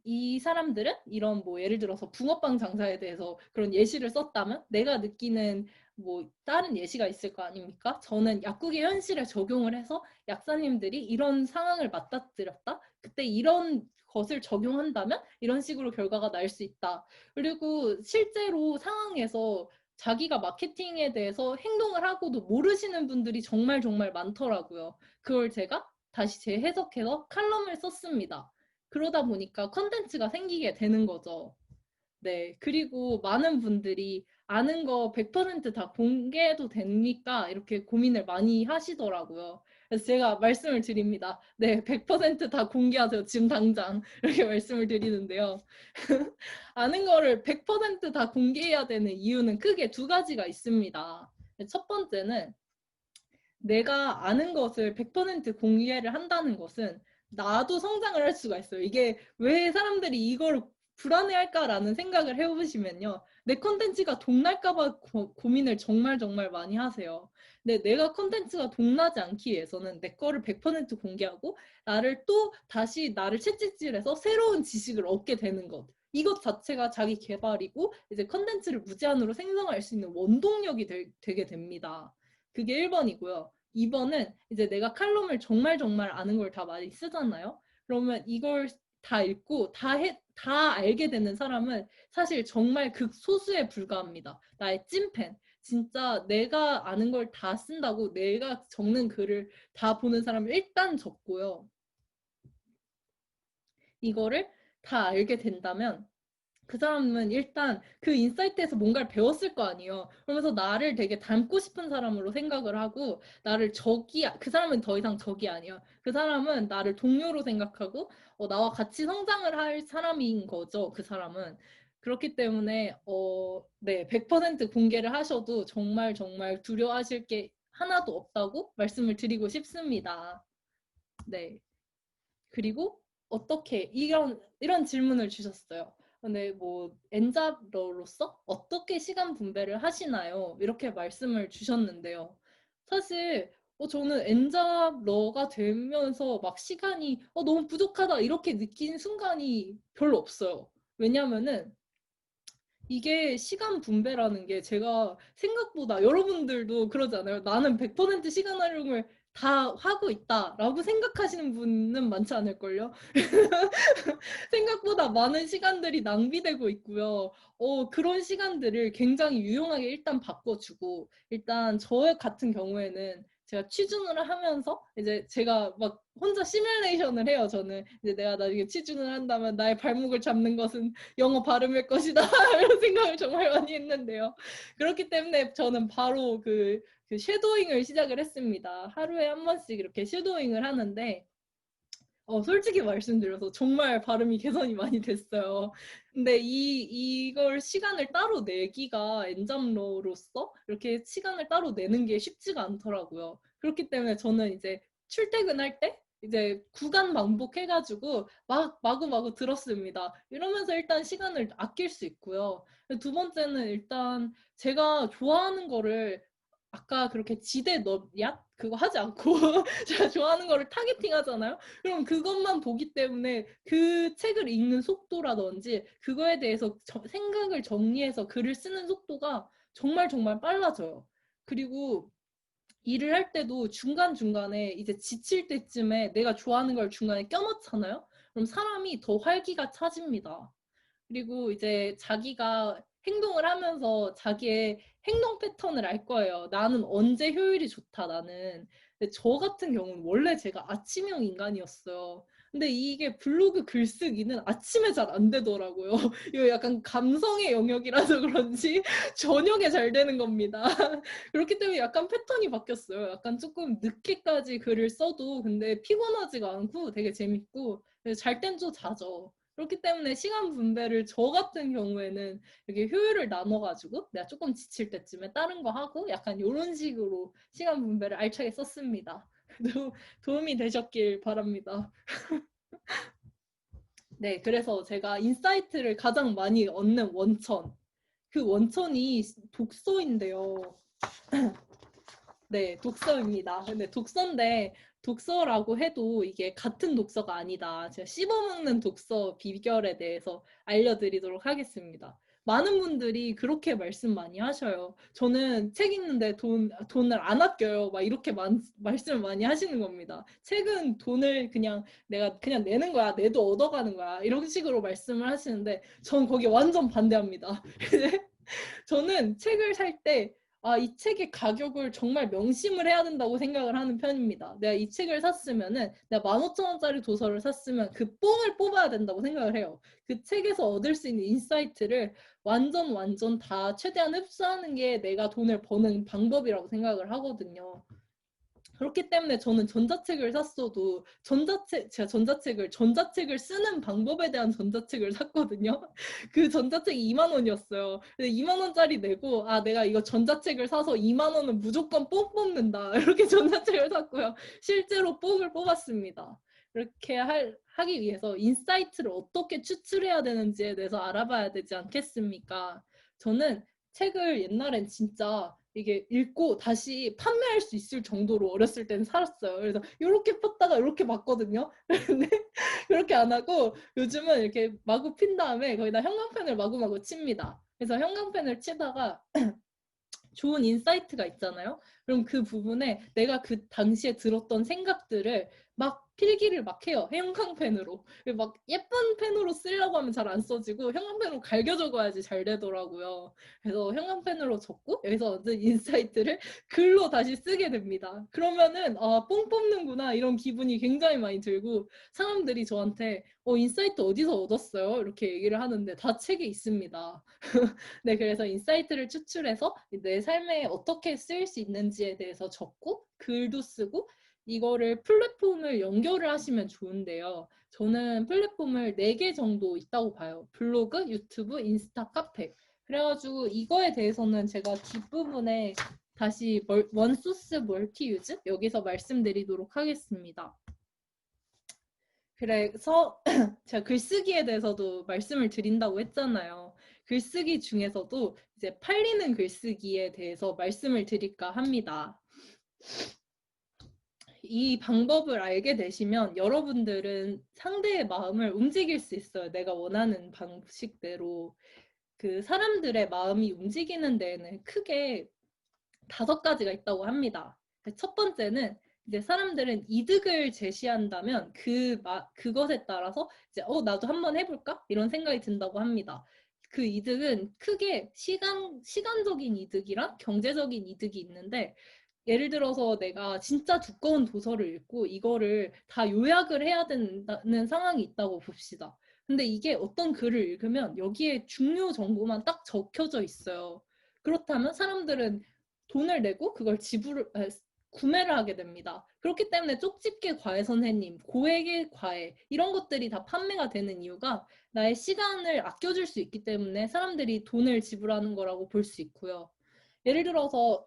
이 사람들은 이런 뭐 예를 들어서 붕어빵 장사에 대해서 그런 예시를 썼다면 내가 느끼는 뭐 다른 예시가 있을 거 아닙니까? 저는 약국의 현실에 적용을 해서 약사님들이 이런 상황을 맞닥뜨렸다. 그때 이런 것을 적용한다면 이런 식으로 결과가 날 수 있다. 그리고 실제로 상황에서 자기가 마케팅에 대해서 행동을 하고도 모르시는 분들이 정말 정말 많더라고요. 그걸 제가 다시 재해석해서 칼럼을 썼습니다. 그러다 보니까 컨텐츠가 생기게 되는 거죠. 네. 그리고 많은 분들이 아는 거 100%다 공개해도 됩니까? 이렇게 고민을 많이 하시더라고요. 그래서 제가 말씀을 드립니다. 네, 100%다 공개하세요. 지금 당장. 이렇게 말씀을 드리는데요. 아는 거를 100%다 공개해야 되는 이유는 크게 두 가지가 있습니다. 첫 번째는 내가 아는 것을 100% 공개를 한다는 것은 나도 성장을 할 수가 있어요. 이게 왜 사람들이 이걸 불안해할까라는 생각을 해보시면요. 내 컨텐츠가 동날까봐 고민을 정말 정말 많이 하세요. 근데 내가 컨텐츠가 동나지 않기 위해서는 내 거를 100% 공개하고 나를 또 다시 나를 채찍질해서 새로운 지식을 얻게 되는 것. 이것 자체가 자기 개발이고 이제 컨텐츠를 무제한으로 생성할 수 있는 원동력이 되게 됩니다. 그게 1번이고요. 2번은 이제 내가 칼럼을 정말 정말 아는 걸 다 많이 쓰잖아요. 그러면 이걸 다 읽고 다 알게 되는 사람은 사실 정말 극소수에 불과합니다. 나의 찐팬. 진짜 내가 아는 걸 다 쓴다고 내가 적는 글을 다 보는 사람을 일단 적고요. 이거를 다 알게 된다면 그 사람은 일단 그 인사이트에서 뭔가를 배웠을 거 아니에요. 그러면서 나를 되게 닮고 싶은 사람으로 생각을 하고 나를 그 사람은 더 이상 적이 아니에요. 그 사람은 나를 동료로 생각하고 나와 같이 성장을 할 사람인 거죠. 그 사람은. 그렇기 때문에 네, 100% 공개를 하셔도 정말 정말 두려워하실 게 하나도 없다고 말씀을 드리고 싶습니다. 네. 그리고 어떻게 이런 질문을 주셨어요. 근데 뭐 엔잡러로서 어떻게 시간 분배를 하시나요? 이렇게 말씀을 주셨는데요. 사실 저는 엔잡러가 되면서 막 시간이 너무 부족하다 이렇게 느낀 순간이 별로 없어요. 왜냐면은 이게 시간 분배라는 게 제가 생각보다 여러분들도 그러잖아요. 나는 100% 시간 활용을 다 하고 있다라고 생각하시는 분은 많지 않을걸요. 생각보다 많은 시간들이 낭비되고 있고요. 그런 시간들을 굉장히 유용하게 일단 바꿔주고, 일단 저 같은 경우에는 제가 취준을 하면서 이제 제가 막 혼자 시뮬레이션을 해요. 저는 이제 내가 나중에 취준을 한다면 나의 발목을 잡는 것은 영어 발음일 것이다 이런 생각을 정말 많이 했는데요. 그렇기 때문에 저는 바로 그 쉐도잉을 시작을 했습니다. 하루에 한 번씩 이렇게 쉐도잉을 하는데 솔직히 말씀드려서 정말 발음이 개선이 많이 됐어요. 근데 이걸 시간을 따로 내기가 엔잡러로서 이렇게 시간을 따로 내는 게 쉽지가 않더라고요. 그렇기 때문에 저는 이제 출퇴근할 때 이제 구간 반복해가지고 마구마구 들었습니다. 이러면서 일단 시간을 아낄 수 있고요. 두 번째는 일단 제가 좋아하는 거를 아까 그렇게 지대 넛야 그거 하지 않고 제가 좋아하는 거를 타겟팅 하잖아요. 그럼 그것만 보기 때문에 그 책을 읽는 속도라든지 그거에 대해서 생각을 정리해서 글을 쓰는 속도가 정말 정말 빨라져요. 그리고 일을 할 때도 중간중간에 이제 지칠 때쯤에 내가 좋아하는 걸 중간에 껴넣잖아요. 그럼 사람이 더 활기가 차집니다. 그리고 이제 자기가 행동을 하면서 자기의 행동 패턴을 알 거예요. 나는 언제 효율이 좋다, 나는. 근데 저 같은 경우는 원래 제가 아침형 인간이었어요. 근데 이게 블로그 글쓰기는 아침에 잘 안 되더라고요. 이거 약간 감성의 영역이라서 그런지 저녁에 잘 되는 겁니다. 그렇기 때문에 약간 패턴이 바뀌었어요. 약간 조금 늦게까지 글을 써도 근데 피곤하지가 않고 되게 재밌고 잘 땐 좀 자죠. 그렇기 때문에 시간 분배를 저 같은 경우에는 이렇게 효율을 나눠가지고 내가 조금 지칠 때쯤에 다른 거 하고 약간 이런 식으로 시간 분배를 알차게 썼습니다. 도움이 되셨길 바랍니다. 네, 그래서 제가 인사이트를 가장 많이 얻는 원천. 그 원천이 독서인데요. 네, 독서입니다. 근데 독서인데 독서라고 해도 이게 같은 독서가 아니다. 제가 씹어먹는 독서 비결에 대해서 알려드리도록 하겠습니다. 많은 분들이 그렇게 말씀 많이 하셔요. 저는 책 읽는데 돈을 안 아껴요. 막 이렇게 말씀을 많이 하시는 겁니다. 책은 돈을 내가 그냥 내는 거야. 내도 얻어가는 거야. 이런 식으로 말씀을 하시는데 전 거기에 완전 반대합니다. 저는 책을 살 때, 이 책의 가격을 정말 명심을 해야 된다고 생각을 하는 편입니다. 내가 이 책을 샀으면은, 내가 15,000원짜리 도서를 샀으면 그 뽕을 뽑아야 된다고 생각을 해요. 그 책에서 얻을 수 있는 인사이트를 완전 다 최대한 흡수하는 게 내가 돈을 버는 방법이라고 생각을 하거든요. 그렇기 때문에 저는 전자책을 샀어도 제가 전자책을 쓰는 방법에 대한 전자책을 샀거든요. 그 전자책이 2만 원이었어요. 근데 2만 원짜리 내고 내가 이거 전자책을 사서 2만 원은 무조건 뽕 뽑는다. 이렇게 전자책을 샀고요. 실제로 뽕을 뽑았습니다. 이렇게 하기 위해서 인사이트를 어떻게 추출해야 되는지에 대해서 알아봐야 되지 않겠습니까? 저는 책을 옛날엔 진짜 이게 읽고 다시 판매할 수 있을 정도로 어렸을 때는 살았어요. 그래서 이렇게 폈다가 이렇게 봤거든요. 근데 그렇게 안 하고 요즘은 이렇게 마구 핀 다음에 거기다 형광펜을 마구마구 칩니다. 그래서 형광펜을 치다가 좋은 인사이트가 있잖아요. 그럼 그 부분에 내가 그 당시에 들었던 생각들을 막 필기를 막 해요. 형광펜으로. 막 예쁜 펜으로 쓰려고 하면 잘 안 써지고 형광펜으로 갈겨 적어야지 잘 되더라고요. 그래서 형광펜으로 적고 여기서 얻은 인사이트를 글로 다시 쓰게 됩니다. 그러면은 뽕 뽑는구나 이런 기분이 굉장히 많이 들고 사람들이 저한테 인사이트 어디서 얻었어요? 이렇게 얘기를 하는데 다 책에 있습니다. 네, 그래서 인사이트를 추출해서 내 삶에 어떻게 쓰일 수 있는지에 대해서 적고 글도 쓰고 이거를 플랫폼을 연결을 하시면 좋은데요. 저는 플랫폼을 4개 정도 있다고 봐요. 블로그, 유튜브, 인스타, 카페. 그래가지고 이거에 대해서는 제가 뒷부분에 다시 원소스 멀티유즈 여기서 말씀드리도록 하겠습니다. 그래서 제가 글쓰기에 대해서도 말씀을 드린다고 했잖아요. 글쓰기 중에서도 이제 팔리는 글쓰기에 대해서 말씀을 드릴까 합니다. 이 방법을 알게 되시면 여러분들은 상대의 마음을 움직일 수 있어요. 내가 원하는 방식대로. 그 사람들의 마음이 움직이는 데에는 크게 5가지가 있다고 합니다. 첫 번째는 이제 사람들은 이득을 제시한다면 그것에 따라서 이제 나도 한번 해볼까? 이런 생각이 든다고 합니다. 그 이득은 크게 시간적인 이득이랑 경제적인 이득이 있는데 예를 들어서 내가 진짜 두꺼운 도서를 읽고 이거를 다 요약을 해야 된다는 상황이 있다고 봅시다. 근데 이게 어떤 글을 읽으면 여기에 중요 정보만 딱 적혀져 있어요. 그렇다면 사람들은 돈을 내고 그걸 구매를 하게 됩니다. 그렇기 때문에 쪽집게 과외 선생님, 고액의 과외 이런 것들이 다 판매가 되는 이유가 나의 시간을 아껴줄 수 있기 때문에 사람들이 돈을 지불하는 거라고 볼 수 있고요. 예를 들어서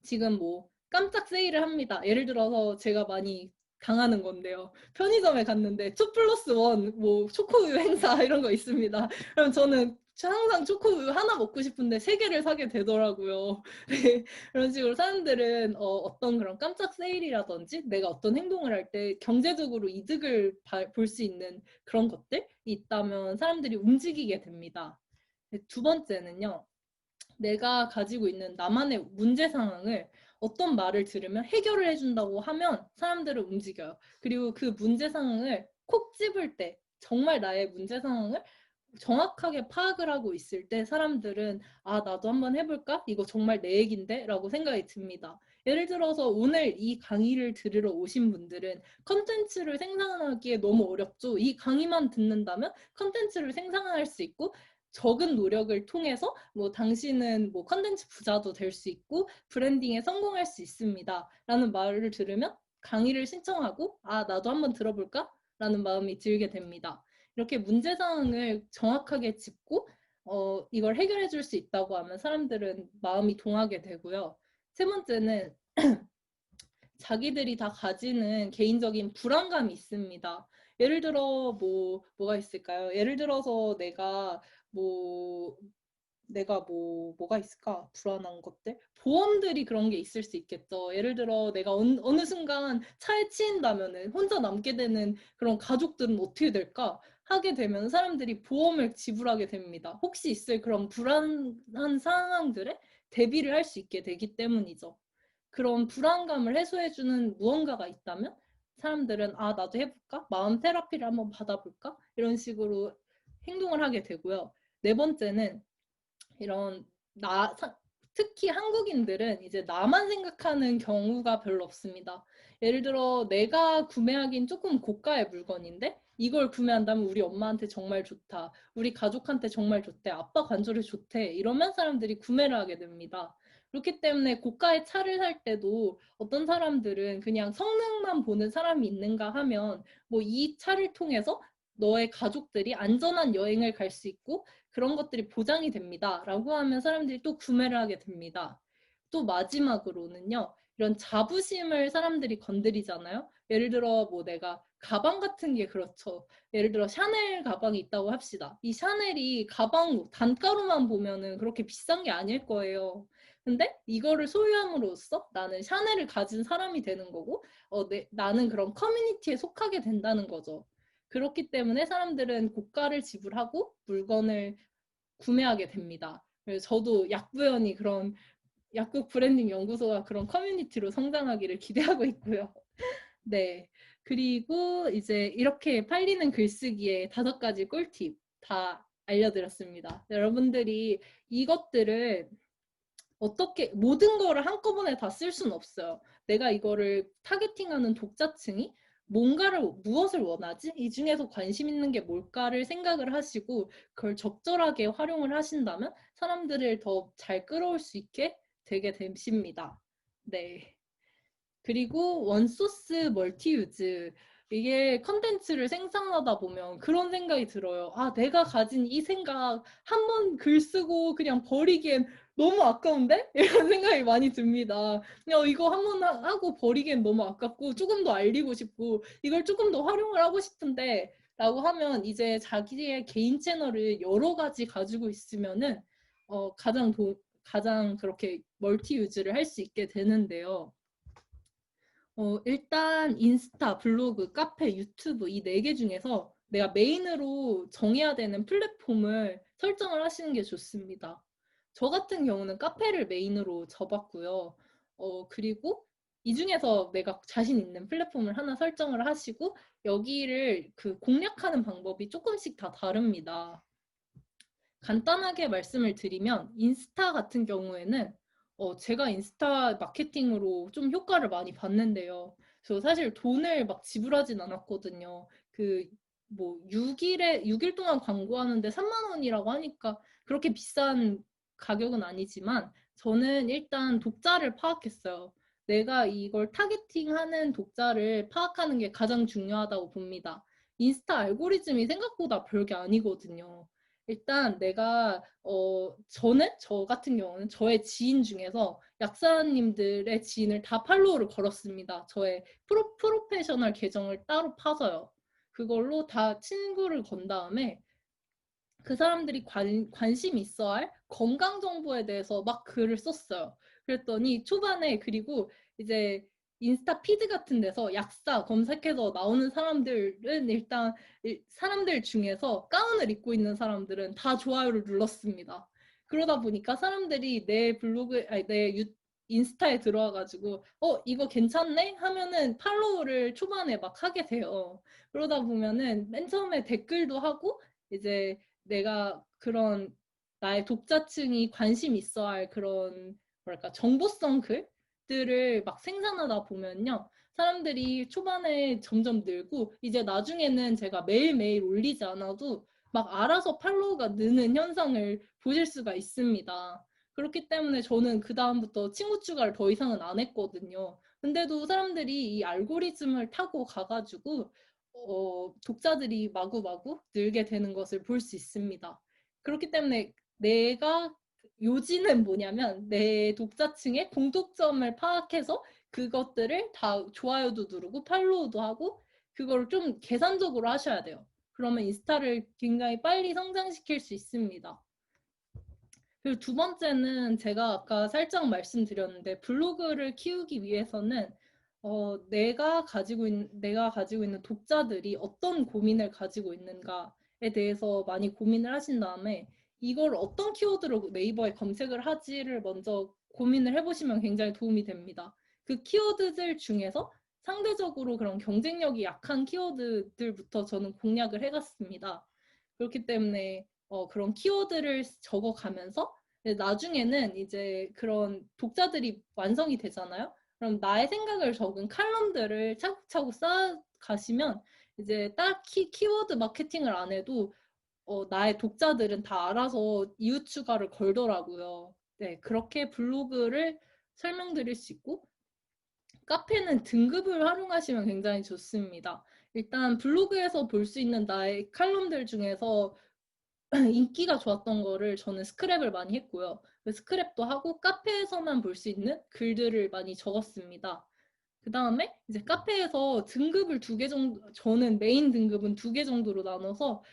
지금 뭐 깜짝 세일을 합니다. 예를 들어서 제가 많이 당하는 건데요. 편의점에 갔는데 2+1 뭐 초코우유 행사 이런 거 있습니다. 그럼 저는 항상 초코우유 하나 먹고 싶은데 3개를 사게 되더라고요. 네, 그런 식으로 사람들은 어떤 그런 깜짝 세일이라든지 내가 어떤 행동을 할 때 경제적으로 이득을 볼 수 있는 그런 것들이 있다면 사람들이 움직이게 됩니다. 네, 두 번째는요. 내가 가지고 있는 나만의 문제 상황을 어떤 말을 들으면 해결을 해준다고 하면 사람들은 움직여요. 그리고 그 문제 상황을 콕 집을 때 정말 나의 문제 상황을 정확하게 파악을 하고 있을 때 사람들은 나도 한번 해볼까? 이거 정말 내 얘긴데? 라고 생각이 듭니다. 예를 들어서 오늘 이 강의를 들으러 오신 분들은 컨텐츠를 생산하기에 너무 어렵죠. 이 강의만 듣는다면 컨텐츠를 생산할 수 있고 적은 노력을 통해서 뭐 당신은 뭐 컨텐츠 부자도 될 수 있고 브랜딩에 성공할 수 있습니다. 라는 말을 들으면 강의를 신청하고 나도 한번 들어볼까? 라는 마음이 들게 됩니다. 이렇게 문제 상황을 정확하게 짚고 이걸 해결해 줄 수 있다고 하면 사람들은 마음이 동하게 되고요. 세 번째는 자기들이 다 가지는 개인적인 불안감이 있습니다. 예를 들어 뭐가 있을까요? 예를 들어서 뭐가 있을까? 불안한 것들? 보험들이 그런 게 있을 수 있겠죠. 예를 들어 내가 어느 순간 차에 치인다면은 혼자 남게 되는 그런 가족들은 어떻게 될까? 하게 되면 사람들이 보험을 지불하게 됩니다. 혹시 있을 그런 불안한 상황들에 대비를 할 수 있게 되기 때문이죠. 그런 불안감을 해소해주는 무언가가 있다면 사람들은 나도 해볼까? 마음 테라피를 한번 받아볼까? 이런 식으로 행동을 하게 되고요. 네 번째는 이런 특히 한국인들은 이제 나만 생각하는 경우가 별로 없습니다. 예를 들어 내가 구매하긴 조금 고가의 물건인데 이걸 구매한다면 우리 엄마한테 정말 좋다. 우리 가족한테 정말 좋대. 아빠 관절에 좋대. 이러면 사람들이 구매를 하게 됩니다. 그렇기 때문에 고가의 차를 살 때도 어떤 사람들은 그냥 성능만 보는 사람이 있는가 하면 뭐 이 차를 통해서 너의 가족들이 안전한 여행을 갈 수 있고 그런 것들이 보장이 됩니다. 라고 하면 사람들이 또 구매를 하게 됩니다. 또 마지막으로는요. 이런 자부심을 사람들이 건드리잖아요. 예를 들어 뭐 내가 가방 같은 게 그렇죠. 예를 들어 샤넬 가방이 있다고 합시다. 이 샤넬이 가방 단가로만 보면은 그렇게 비싼 게 아닐 거예요. 근데 이거를 소유함으로써 나는 샤넬을 가진 사람이 되는 거고 나는 그런 커뮤니티에 속하게 된다는 거죠. 그렇기 때문에 사람들은 고가를 지불하고 물건을 구매하게 됩니다. 그래서 저도 약부연이 그런 약국 브랜딩 연구소가 그런 커뮤니티로 성장하기를 기대하고 있고요. 네. 그리고 이제 이렇게 팔리는 글쓰기의 5가지 꿀팁 다 알려드렸습니다. 여러분들이 이것들을 어떻게 모든 거를 한꺼번에 다 쓸 수는 없어요. 내가 이거를 타겟팅하는 독자층이 무엇을 원하지? 이 중에서 관심 있는 게 뭘까를 생각을 하시고 그걸 적절하게 활용을 하신다면 사람들을 더 잘 끌어올 수 있게 되게 되십니다. 네. 그리고 원소스 멀티유즈. 이게 컨텐츠를 생산하다 보면 그런 생각이 들어요. 아, 내가 가진 이 생각 한 번 글 쓰고 그냥 버리기엔 너무 아까운데? 이런 생각이 많이 듭니다. 그냥 이거 한 번 하고 버리기엔 너무 아깝고 조금 더 알리고 싶고 이걸 조금 더 활용을 하고 싶은데 라고 하면 이제 자기의 개인 채널을 여러 가지 가지고 있으면은 가장 그렇게 멀티 유즈를 할 수 있게 되는데요. 일단 인스타, 블로그, 카페, 유튜브 이 4개 중에서 내가 메인으로 정해야 되는 플랫폼을 설정을 하시는 게 좋습니다. 저 같은 경우는 카페를 메인으로 접었고요. 그리고 이 중에서 내가 자신 있는 플랫폼을 하나 설정을 하시고 여기를 공략하는 방법이 조금씩 다 다릅니다. 간단하게 말씀을 드리면 인스타 같은 경우에는 제가 인스타 마케팅으로 좀 효과를 많이 봤는데요. 저 사실 돈을 막 지불하진 않았거든요. 뭐 6일 동안 광고하는데 3만 원이라고 하니까 그렇게 비싼 가격은 아니지만 저는 일단 독자를 파악했어요. 내가 이걸 타겟팅하는 독자를 파악하는 게 가장 중요하다고 봅니다. 인스타 알고리즘이 생각보다 별게 아니거든요. 일단 저 같은 경우는 저의 지인 중에서 약사님들의 지인을 다 팔로우를 걸었습니다. 저의 프로페셔널 계정을 따로 파서요. 그걸로 다 친구를 건 다음에 그 사람들이 관심 있어 할 건강 정보에 대해서 막 글을 썼어요. 그랬더니 초반에 그리고 이제 인스타 피드 같은 데서 약사 검색해서 나오는 사람들은 일단 사람들 중에서 가운을 입고 있는 사람들은 다 좋아요를 눌렀습니다. 그러다 보니까 사람들이 내 인스타에 들어와가지고 이거 괜찮네? 하면은 팔로우를 초반에 막 하게 돼요. 그러다 보면은 맨 처음에 댓글도 하고 이제 내가 그런 나의 독자층이 관심 있어 할 그런 뭐랄까 정보성 글들을 막 생산하다 보면요. 사람들이 초반에 점점 늘고 이제 나중에는 제가 매일매일 올리지 않아도 막 알아서 팔로우가 느는 현상을 보실 수가 있습니다. 그렇기 때문에 저는 그다음부터 친구 추가를 더 이상은 안 했거든요. 근데도 사람들이 이 알고리즘을 타고 가가지고 독자들이 마구마구 늘게 되는 것을 볼 수 있습니다. 그렇기 때문에 요지는 뭐냐면 내 독자층의 공통점을 파악해서 그것들을 다 좋아요도 누르고 팔로우도 하고 그걸 좀 계산적으로 하셔야 돼요. 그러면 인스타를 굉장히 빨리 성장시킬 수 있습니다. 그리고 두 번째는 제가 아까 살짝 말씀드렸는데 블로그를 키우기 위해서는 내가 가지고 있는 독자들이 어떤 고민을 가지고 있는가에 대해서 많이 고민을 하신 다음에 이걸 어떤 키워드로 네이버에 검색을 하지를 먼저 고민을 해보시면 굉장히 도움이 됩니다. 그 키워드들 중에서 상대적으로 그런 경쟁력이 약한 키워드들부터 저는 공략을 해갔습니다. 그렇기 때문에 그런 키워드를 적어가면서 나중에는 이제 그런 독자들이 완성이 되잖아요. 그럼 나의 생각을 적은 칼럼들을 차곡차곡 쌓아가시면 이제 딱히 키워드 마케팅을 안 해도 나의 독자들은 다 알아서 이웃 추가를 걸더라고요. 네, 그렇게 블로그를 설명드릴 수 있고 카페는 등급을 활용하시면 굉장히 좋습니다. 일단 블로그에서 볼 수 있는 나의 칼럼들 중에서 인기가 좋았던 거를 저는 스크랩을 많이 했고요. 스크랩도 하고 카페에서만 볼 수 있는 글들을 많이 적었습니다. 그 다음에 이제 카페에서 등급을 2개 정도, 저는 메인 등급은 2개 정도로 나눠서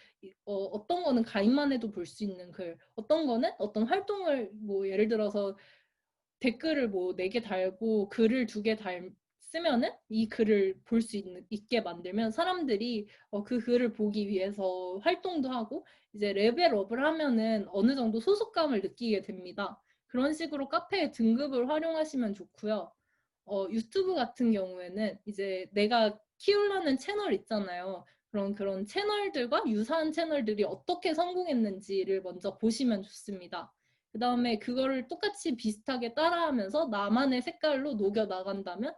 어떤 거는 가입만 해도 볼 수 있는 글, 어떤 거는 어떤 활동을 뭐 예를 들어서 댓글을 뭐 4개 달고 글을 2개 쓰면은 이 글을 볼 수 있게 만들면 사람들이 그 글을 보기 위해서 활동도 하고 이제 레벨업을 하면은 어느 정도 소속감을 느끼게 됩니다. 그런 식으로 카페의 등급을 활용하시면 좋고요. 유튜브 같은 경우에는 이제 내가 키우려는 채널 있잖아요. 그런 채널들과 유사한 채널들이 어떻게 성공했는지를 먼저 보시면 좋습니다. 그 다음에 그거를 똑같이 비슷하게 따라하면서 나만의 색깔로 녹여 나간다면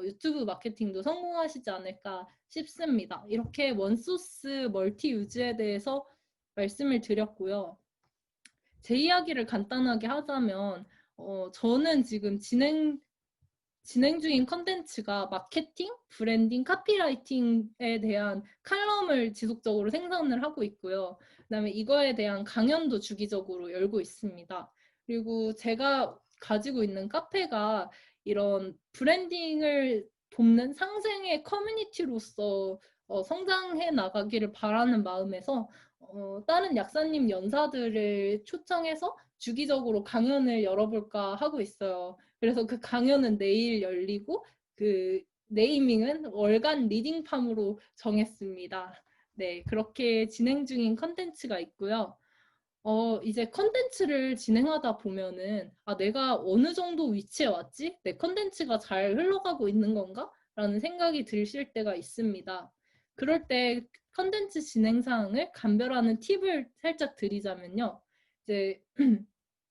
유튜브 마케팅도 성공하시지 않을까 싶습니다. 이렇게 원소스 멀티 유즈에 대해서 말씀을 드렸고요. 제 이야기를 간단하게 하자면 저는 지금 진행 중인 컨텐츠가 마케팅, 브랜딩, 카피라이팅에 대한 칼럼을 지속적으로 생산을 하고 있고요. 그다음에 이거에 대한 강연도 주기적으로 열고 있습니다. 그리고 제가 가지고 있는 카페가 이런 브랜딩을 돕는 상생의 커뮤니티로서 성장해 나가기를 바라는 마음에서 다른 약사님 연사들을 초청해서 주기적으로 강연을 열어볼까 하고 있어요. 그래서 그 강연은 내일 열리고 그 네이밍은 월간 리딩팜으로 정했습니다. 네, 그렇게 진행 중인 컨텐츠가 있고요. 이제 컨텐츠를 진행하다 보면은 내가 어느 정도 위치에 왔지? 내 컨텐츠가 잘 흘러가고 있는 건가? 라는 생각이 드실 때가 있습니다. 그럴 때 컨텐츠 진행 사항을 감별하는 팁을 살짝 드리자면요. 이제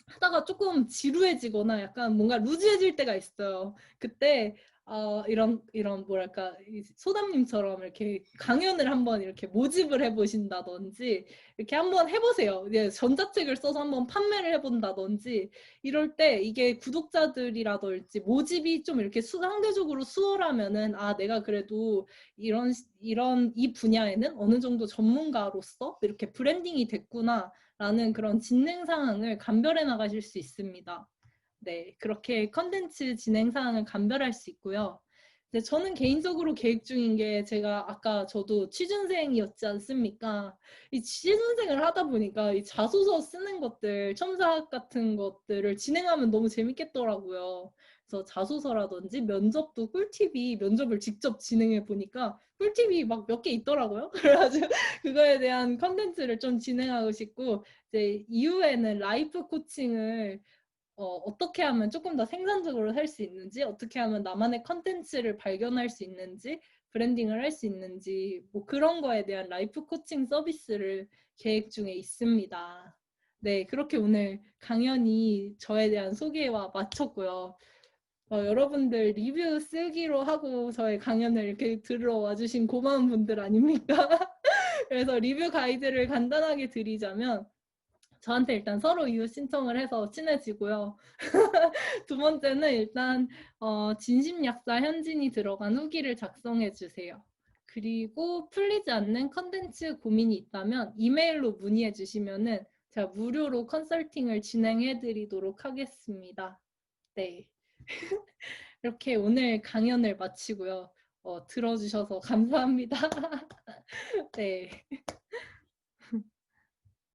하다가 조금 지루해지거나 약간 뭔가 루즈해질 때가 있어요. 그때 이런 뭐랄까 소담님처럼 이렇게 강연을 한번 이렇게 모집을 해보신다든지 이렇게 한번 해보세요. 이제 전자책을 써서 한번 판매를 해본다든지 이럴 때 이게 구독자들이라든지 모집이 좀 이렇게 상대적으로 수월하면은 내가 그래도 이런 이 분야에는 어느 정도 전문가로서 이렇게 브랜딩이 됐구나. 라는 그런 진행 사항을 감별해 나가실 수 있습니다. 네, 그렇게 컨텐츠 진행 사항을 감별할 수 있고요. 이제 저는 개인적으로 계획 중인 게 제가 아까 저도 취준생이었지 않습니까? 이 취준생을 하다 보니까 이 자소서 쓰는 것들, 첨삭 같은 것들을 진행하면 너무 재밌겠더라고요. 그래서 자소서라든지 면접도 꿀팁이 면접을 직접 진행해 보니까 꿀팁이 막 몇 개 있더라고요. 그래가지고 그거에 대한 컨텐츠를 좀 진행하고 싶고 이제 이후에는 라이프 코칭을 어떻게 하면 조금 더 생산적으로 할 수 있는지, 어떻게 하면 나만의 컨텐츠를 발견할 수 있는지, 브랜딩을 할 수 있는지, 뭐 그런 거에 대한 라이프 코칭 서비스를 계획 중에 있습니다. 네, 그렇게 오늘 강연이 저에 대한 소개와 마쳤고요. 여러분들 리뷰 쓰기로 하고 저의 강연을 이렇게 들으러 와주신 고마운 분들 아닙니까? 그래서 리뷰 가이드를 간단하게 드리자면 저한테 일단 서로 이웃 신청을 해서 친해지고요. 두 번째는 일단 진심약사 현진이 들어간 후기를 작성해 주세요. 그리고 풀리지 않는 컨텐츠 고민이 있다면 이메일로 문의해 주시면은 제가 무료로 컨설팅을 진행해 드리도록 하겠습니다. 네. 이렇게 오늘 강연을 마치고요. 들어주셔서 감사합니다. 네.